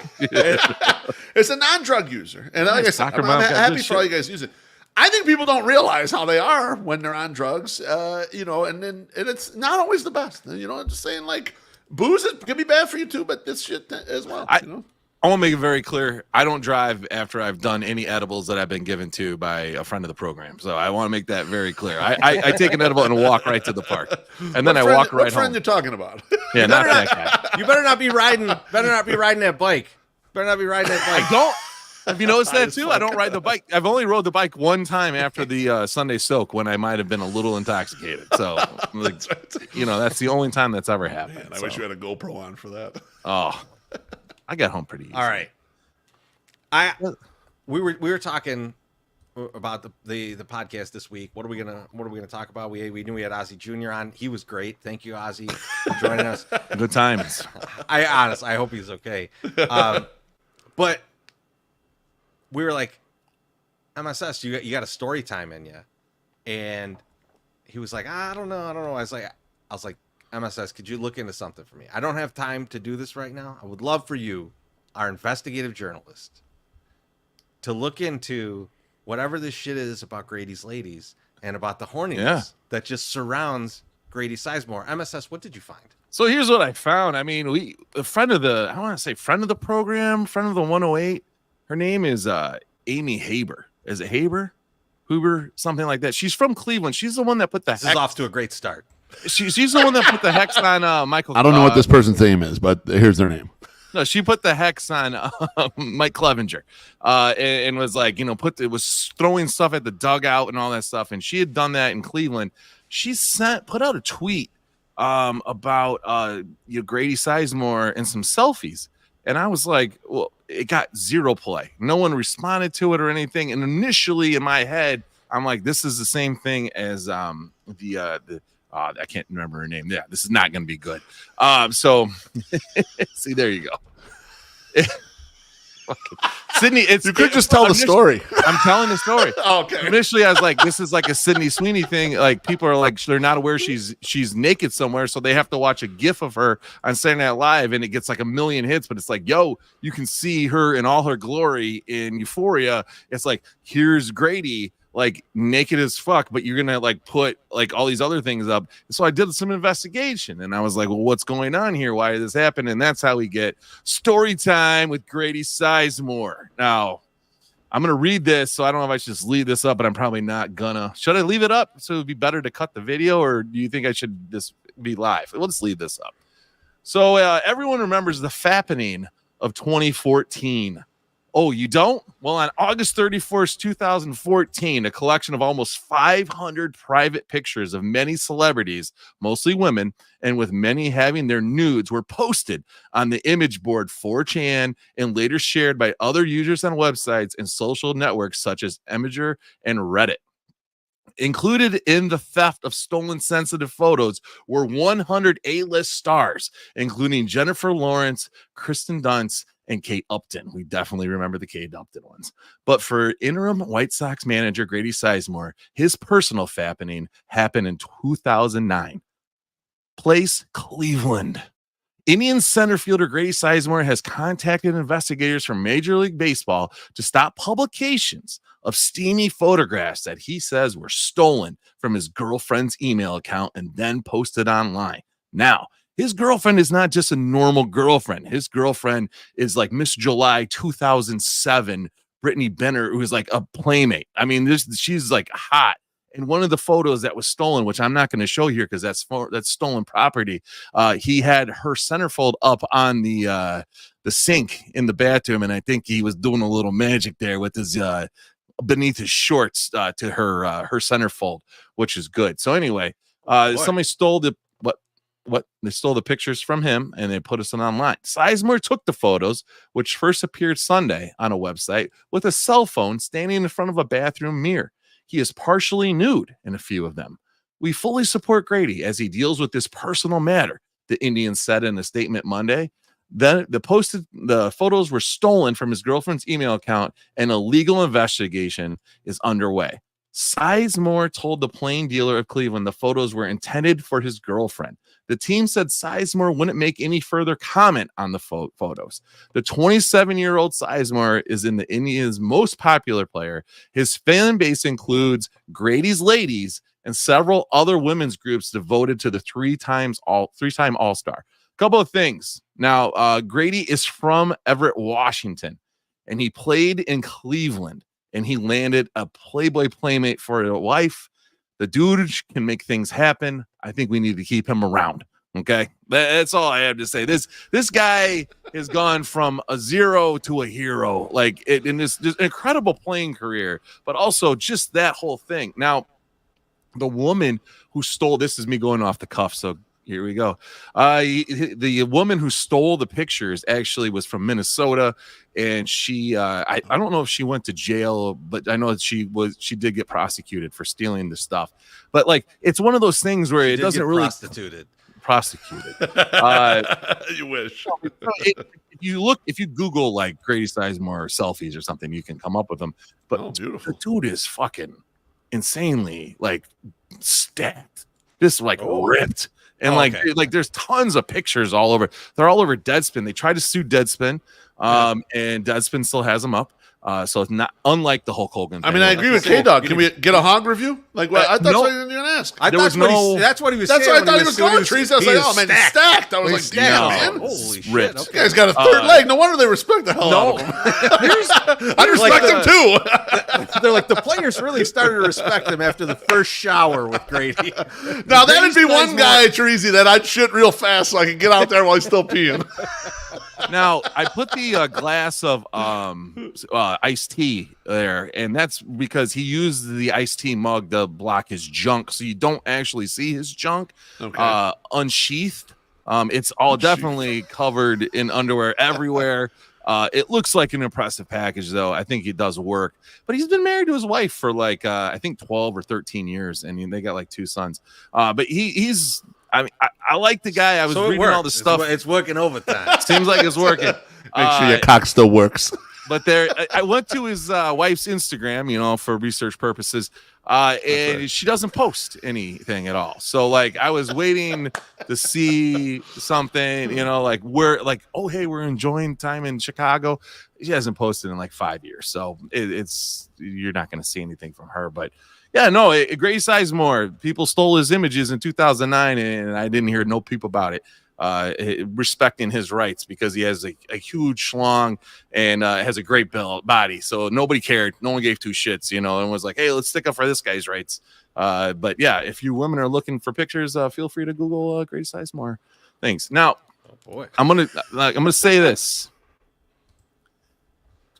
It's a non-drug user, and like I said, Soccer I'm mom got happy good for all shit. you guys use it. I think people don't realize how they are when they're on drugs, and it's not always the best. You know, I'm just saying, like, booze can be bad for you too, but this shit as well. I you know? want to make it very clear. I don't drive after I've done any edibles that I've been given to by a friend of the program. So I want to make that very clear. I take an edible and walk right to the park, and then I walk right What friend home. you talking about? Yeah, not that guy. You better not be riding. Better not be riding that bike. Better not be riding that bike. Don't. Have you noticed that too? I don't ride the bike. I've only rode the bike one time after the Sunday soak when I might have been a little intoxicated. So, like, that's the only time that's ever happened. Man, I wish you had a GoPro on for that. Oh, I got home pretty easy. All right. We were talking about the podcast this week. What are we gonna talk about? We knew we had Ozzy Jr. on. He was great. Thank you, Ozzy, for joining us. Good times. I hope he's okay. But we were like, MSS, you got a story time in you, and he was like, I don't know. I was like, MSS, could you look into something for me? I don't have time to do this right now. I would love for you, our investigative journalist, to look into whatever this shit is about Grady's ladies and about the horniness that just surrounds Grady Sizemore. MSS, what did you find? So here's what I found. I mean, I want to say friend of the program, friend of the 108. Her name is Amy Haber. Is it Haber? Huber? Something like that. She's from Cleveland. She's the one that put the This is off to a great start. She's the one that put the hex on Michael. I don't know what this person's name is, but here's their name. No, she put the hex on Mike Clevenger, and was like, was throwing stuff at the dugout and all that stuff. And she had done that in Cleveland. She put out a tweet about Grady Sizemore and some selfies. And I was like, well, it got zero play. No one responded to it or anything. And initially in my head, I'm like, this is the same thing as I can't remember her name. Yeah, this is not going to be good. So see, there you go. Sydney, you could just tell the story. I'm telling the story. Okay. Initially, I was like, this is like a Sydney Sweeney thing. Like, people are like, they're not aware she's naked somewhere, so they have to watch a GIF of her on Saturday Night Live, and it gets like 1 million hits. But it's like, yo, you can see her in all her glory in Euphoria. It's like, here's Grady, like naked as fuck, but you're gonna like put like all these other things up. So I did some investigation, and I was like, well, what's going on here? Why did this happen? And that's how we get story time with Grady Sizemore. Now, I'm gonna read this, so I don't know if I should just leave this up, but I'm probably not gonna. Should I leave it up so it would be better to cut the video, or do you think I should just be live? We'll just leave this up. So everyone remembers the fappening of 2014. Oh, you don't? Well, on August 31st, 2014, a collection of almost 500 private pictures of many celebrities, mostly women, and with many having their nudes, were posted on the image board 4chan and later shared by other users on websites and social networks such as Imgur and Reddit. Included in the theft of stolen sensitive photos were 100 A-list stars, including Jennifer Lawrence, Kristen Dunst, and Kate Upton. We definitely remember the Kate Upton ones. But for interim White Sox manager Grady Sizemore, his personal fappening happened in 2009. Place, Cleveland. Indians center fielder Grady Sizemore has contacted investigators from Major League Baseball to stop publications of steamy photographs that he says were stolen from his girlfriend's email account and then posted online. Now, his girlfriend is not just a normal girlfriend. His girlfriend is like Miss July 2007, Brittany Benner, who is like a playmate. I mean, she's like hot. And one of the photos that was stolen, which I'm not going to show here because that's stolen property, he had her centerfold up on the sink in the bathroom, and I think he was doing a little magic there with his beneath his shorts to her centerfold, which is good. So anyway, somebody stole they stole the pictures from him and they put us on online. Sizemore took the photos, which first appeared Sunday on a website, with a cell phone standing in front of a bathroom mirror. He is partially nude in a few of them. We fully support Grady as he deals with this personal matter, the Indians said in a statement Monday. Then the photos were stolen from his girlfriend's email account, and a legal investigation is underway. Sizemore told the Plain Dealer of Cleveland the photos were intended for his girlfriend. The team said Sizemore wouldn't make any further comment on the photos. The 27-year-old Sizemore is in the Indians' most popular player. His fan base includes Grady's Ladies and several other women's groups devoted to the three-time All-Star. Couple of things. Now, Grady is from Everett, Washington, and he played in Cleveland, and he landed a Playboy playmate for a wife. The dude can make things happen. I think we need to keep him around. Okay, that's all I have to say. This guy has gone from a zero to a hero, like in this incredible playing career, but also just that whole thing. Now, the woman who stole this is me going off the cuff, so here we go. The woman who stole the pictures actually was from Minnesota, and she I don't know if she went to jail, but I know that she did get prosecuted for stealing the stuff. But like, it's one of those things where it doesn't really prosecuted. You wish. If you Google like Grady Sizemore selfies or something, you can come up with them. But beautiful. The dude is fucking insanely like stacked, just like ripped. And like there's tons of pictures all over. They're all over Deadspin. They tried to sue Deadspin, and Deadspin still has them up. So it's not unlike the Hulk Hogan thing. I mean, I agree with K-Dog. Can we get a hog review? Like, I thought no. what you were going to ask. That's what he was saying. That's what I thought he was going. Trees. I was like, oh man, he's stacked. I was like, damn, man. Holy shit. Ripped. Okay. This guy's got a third leg. No wonder they respect the hell out of him. I respect him too. They're like, the players really started to respect him after the first shower with Grady. Now that'd be one guy, Treasy, that I'd shit real fast so I could get out there while he's still peeing. Now I put the glass of iced tea there, and that's because he used the iced tea mug to block his junk, so you don't actually see his junk unsheathed. It's all definitely covered in underwear everywhere. It looks like an impressive package, though. I think it does work. But he's been married to his wife for like I think 12 or 13 years, and they got like 2 sons. But he's. I mean, I like the guy. I was reading all the stuff. It's working overtime. Seems like it's working. Make sure your cock still works. But I went to his wife's Instagram, for research purposes, and she doesn't post anything at all. So, like, I was waiting to see something, oh, hey, we're enjoying time in Chicago. She hasn't posted in like 5 years, so you're not going to see anything from her. But yeah, no, Grady Sizemore, people stole his images in 2009, and I didn't hear no peep about it. Respecting his rights because he has a huge schlong and has a great body. So nobody cared. No one gave 2 shits, and was like, hey, let's stick up for this guy's rights. But yeah, if you women are looking for pictures, feel free to Google Grady Sizemore. Thanks. Now, I'm gonna say this.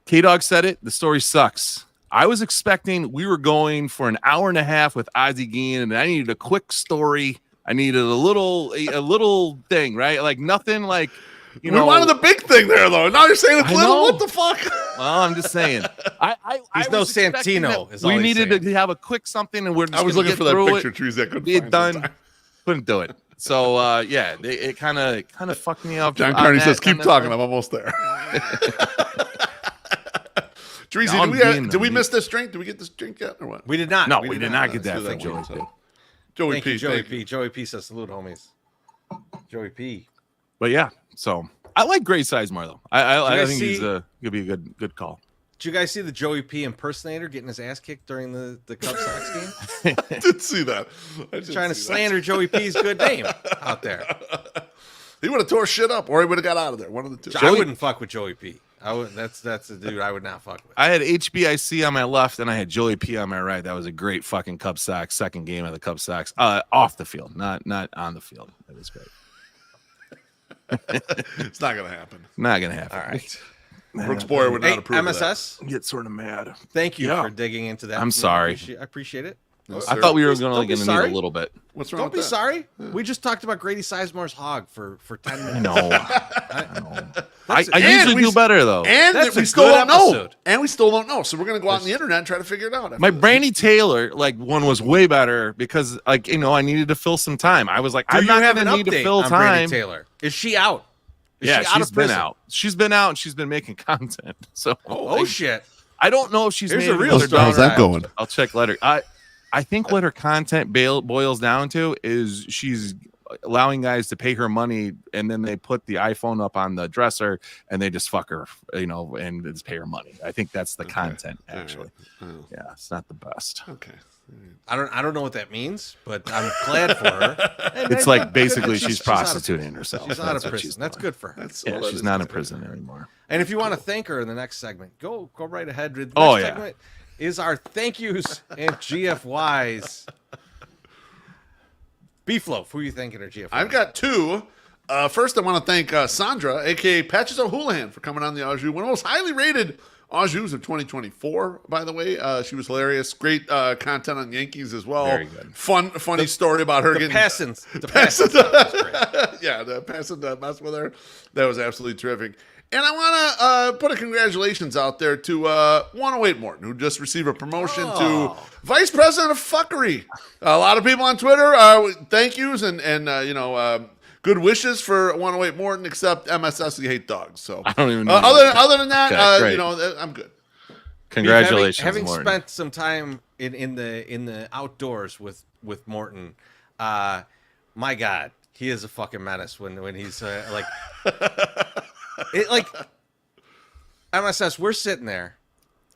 K-Dog said it. The story sucks. I was expecting we were going for an hour and a half with Ozzie Guillen, and I needed a quick story. I needed a little thing, right? Like nothing like, We wanted the big thing there, though. Now you're saying it's little. What the fuck? Well, I'm just saying. He's no Santino. We needed to have a quick something, and we're just I was looking for that picture, Trees. That could be done. Couldn't do it. So yeah, it kind of fucked me up. John Carney says, "Keep talking. I'm almost there." Treasy, did we miss this drink? Did we get this drink yet, or what? We did not. No, we did not get that from Joey P. Joey P. Joey P. Joey P. says salute, homies. Joey P. But yeah, so I like Grady Sizemore though. I think he's gonna be a good call. Did you guys see the Joey P. impersonator getting his ass kicked during the Cubs Sox game? I did see that. Trying to slander Joey P.'s good name out there. He would have tore shit up, or he would have got out of there. One of the two. I wouldn't fuck with Joey P. That's a dude I would not fuck with. I had HBIC on my left, and I had Joey P on my right. That was a great fucking Cubs Sox second game of the Cubs Sox. Off the field, not on the field. That was great. It's not gonna happen. Not gonna happen. All right. Brooks Boyer would not approve MSS. of that. Get sort of mad. Thank you for digging into that. I'm sorry. I appreciate it. I thought we were going to need a little bit. What's wrong Don't with be that? sorry. Yeah. We just talked about Grady Sizemore's hog for 10 minutes. No. I usually do better, though. And we still don't know. And we still don't know. So we're going to go out on the internet and try to figure it out. My Brandy Taylor one was way better because I needed to fill some time. I was like, I'm not going to need to fill time. Brandy Taylor. Is she out? She's been out. She's been out and she's been making content. So shit. I don't know if she's Here's made a real story. How's that going? I'll check later. I think what her content boils down to is she's allowing guys to pay her money, and then they put the iPhone up on the dresser and they just fuck her, and just pay her money. I think that's the content, actually. Right. Yeah, it's not the best. Okay. I don't know what that means, but I'm glad for her. It's like basically she's prostituting herself. She's out of prison. That's good for her. She's not in prison anymore. And if you want to thank her in the next segment, go right ahead. The next segment is our thank yous and GFYs. Beefloaf, who are you thanking or GFY? I've got 2. First, I want to thank Sandra, a.k.a. Patches O'Houlihan, for coming on the Au Jus. One of the most highly rated Au Jus of 2024, by the way. She was hilarious. Great content on Yankees as well. Very good. Funny story about her getting... Passants. The passant mess with her. That was absolutely terrific. And I want to put a congratulations out there to 108 Morton, who just received a promotion to Vice President of Fuckery. A lot of people on Twitter, thank yous and good wishes for 108 Morton, except MSS, who hate dogs. So I don't even know. Other than that, I'm good. Congratulations, having Morton. spent some time in the outdoors with Morton, my God. he is a fucking menace when he's like, it like MSS. We're sitting there,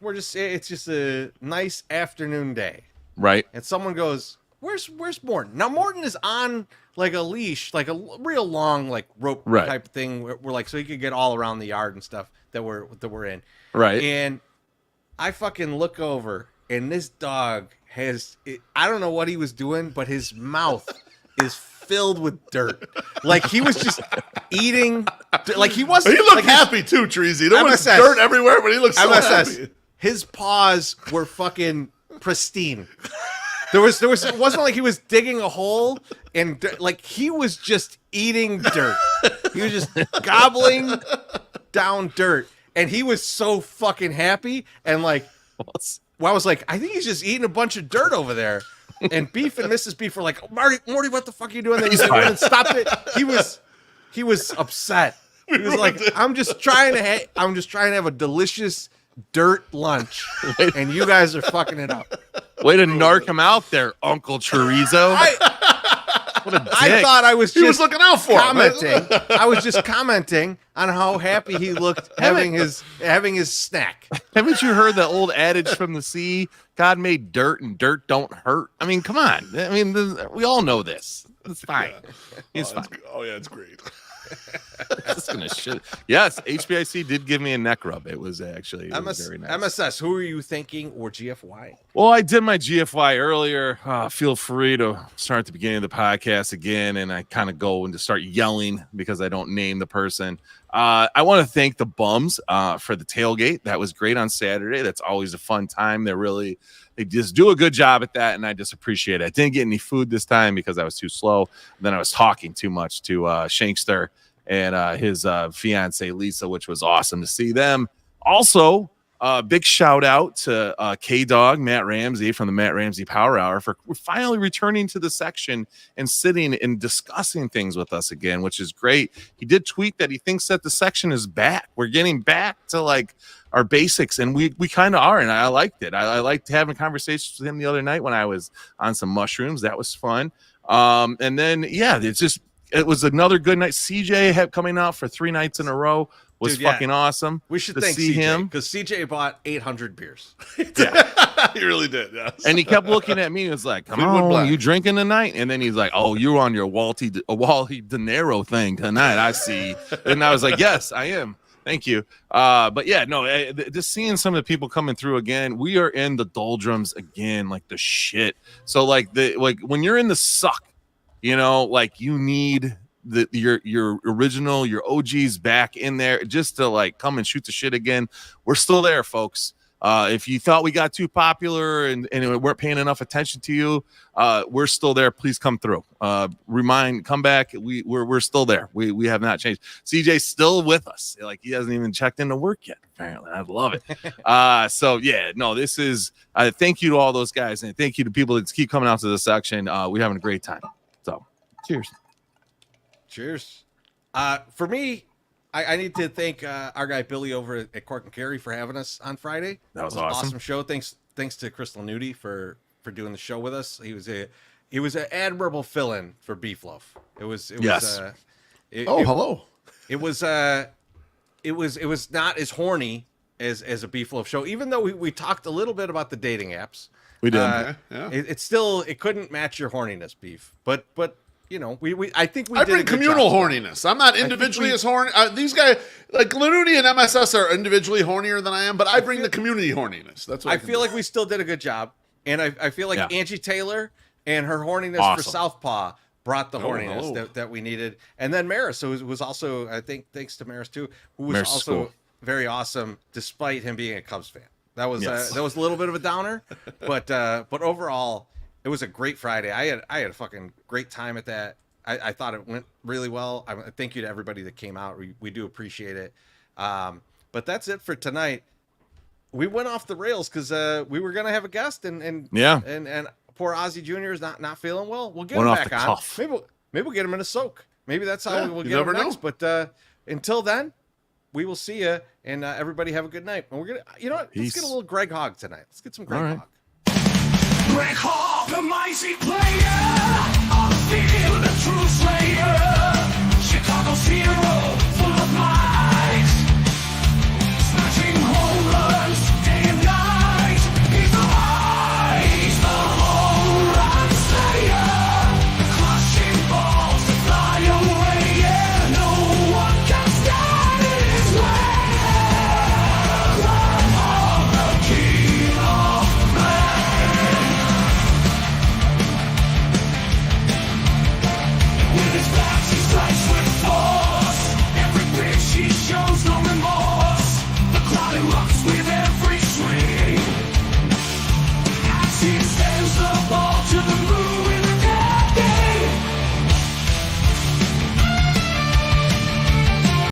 it's just a nice afternoon day, Right. and someone goes, "Where's Morton?" Now Morton is on like a leash, like a real long like rope type thing. We're like, so he could get all around the yard and stuff that we're in. Right. And I fucking look over, and this dog I don't know what he was doing, but his mouth is filled with dirt. Like he was just eating. Like he wasn't. He looked like happy too, Treasy. There was dirt everywhere, but he looked so happy. His paws were fucking pristine. There was. It wasn't like he was digging a hole and like he was just eating dirt. He was just gobbling down dirt, and he was so fucking happy. And like, I was like, I think he's just eating a bunch of dirt over there. And Beef and Mrs. Beef were like, oh, Morty, what the fuck are you doing? He stopped it. He was upset. He was like, I'm just trying to have a delicious dirt lunch, and you guys are fucking it up. Way to narc him out there, Uncle Chorizo. What a dick. I thought he was looking out for him. I was just commenting on how happy he looked having his snack. Haven't you heard the old adage from the sea? God made dirt, and dirt don't hurt. I mean, come on. I mean, we all know this. It's fine. It's fine. It's great. Just gonna shit. Yes, HBIC did give me a neck rub. It was actually very nice. MSS, who are you thinking, or GFY? Well, I did my GFY earlier. Feel free to start at the beginning of the podcast again, and I kind of go and just start yelling because I don't name the person. I want to thank the bums for the tailgate. That was great on Saturday. That's always a fun time. They just do a good job at that, and I just appreciate it. I didn't get any food this time because I was too slow. Then I was talking too much to Shankster and his fiance Lisa, which was awesome to see them. Also, big shout out to K-Dog, Matt Ramsey from the Matt Ramsey Power Hour for finally returning to the section and sitting and discussing things with us again, which is great. He did tweet that he thinks that the section is back. We're getting back to like our basics, and we kind of are, and I liked it. I liked having conversations with him the other night when I was on some mushrooms. That was fun. And then, yeah, it was another good night. CJ coming out for 3 nights in a row was fucking awesome. We should to thank see CJ, him because CJ bought 800 beers. Yeah. He really did. Yes. And he kept looking at me. He was like, "Come on, you drinking tonight?" And then he's like, "Oh, you're on your Wally De Niro thing tonight. I see." And I was like, "Yes, I am. Thank you." But yeah, no, just seeing some of the people coming through again. We are in the doldrums again, like the shit. So like when you're in the suck, like you need your original, your OGs back in there just to like come and shoot the shit again. We're still there, folks. If you thought we got too popular and we weren't paying enough attention to you, we're still there. Please come through. Come back. We're still there. We have not changed. CJ's still with us. Like he hasn't even checked into work yet. Apparently, I love it. So yeah, no, this is. Thank you to all those guys, and thank you to people that keep coming out to the section. We're having a great time. So, cheers. Cheers. For me, I need to thank our guy Billy over at Cork and Carry for having us on Friday. That was an awesome. Awesome show. Thanks to Crystal Nudie for doing the show with us. He was an admirable fill-in for Beef Loaf. Hello. It was not as horny as a Beef Loaf show, even though we talked a little bit about the dating apps. We did. It couldn't match your horniness, Beef. But I think I bring communal horniness. I'm not individually as horny. These guys, like Lanuni and MSS, are individually hornier than I am, but I bring the community horniness. That's what I feel like we still did a good job, and I feel like Angie Taylor and her horniness for Southpaw brought the horniness that we needed, and then Maris, who was also, I think, thanks to Maris too, who was Maris also very awesome despite him being a Cubs fan. That was a little bit of a downer, but overall, it was a great Friday. I had a fucking great time at that. I thought it went really well. Thank you to everybody that came out. We do appreciate it. But that's it for tonight. We went off the rails because we were gonna have a guest and poor Ozzy Jr. is not feeling well. We'll get him back on. Cuff. Maybe we'll get him in a soak. Maybe that's how we'll get him next. But until then, we will see you, and everybody have a good night. And we're gonna, what? Let's get a little Greg Hogg tonight. Let's get some Greg Hogg. Greg Hall, the mighty player. feel the true slayer, Chicago's hero.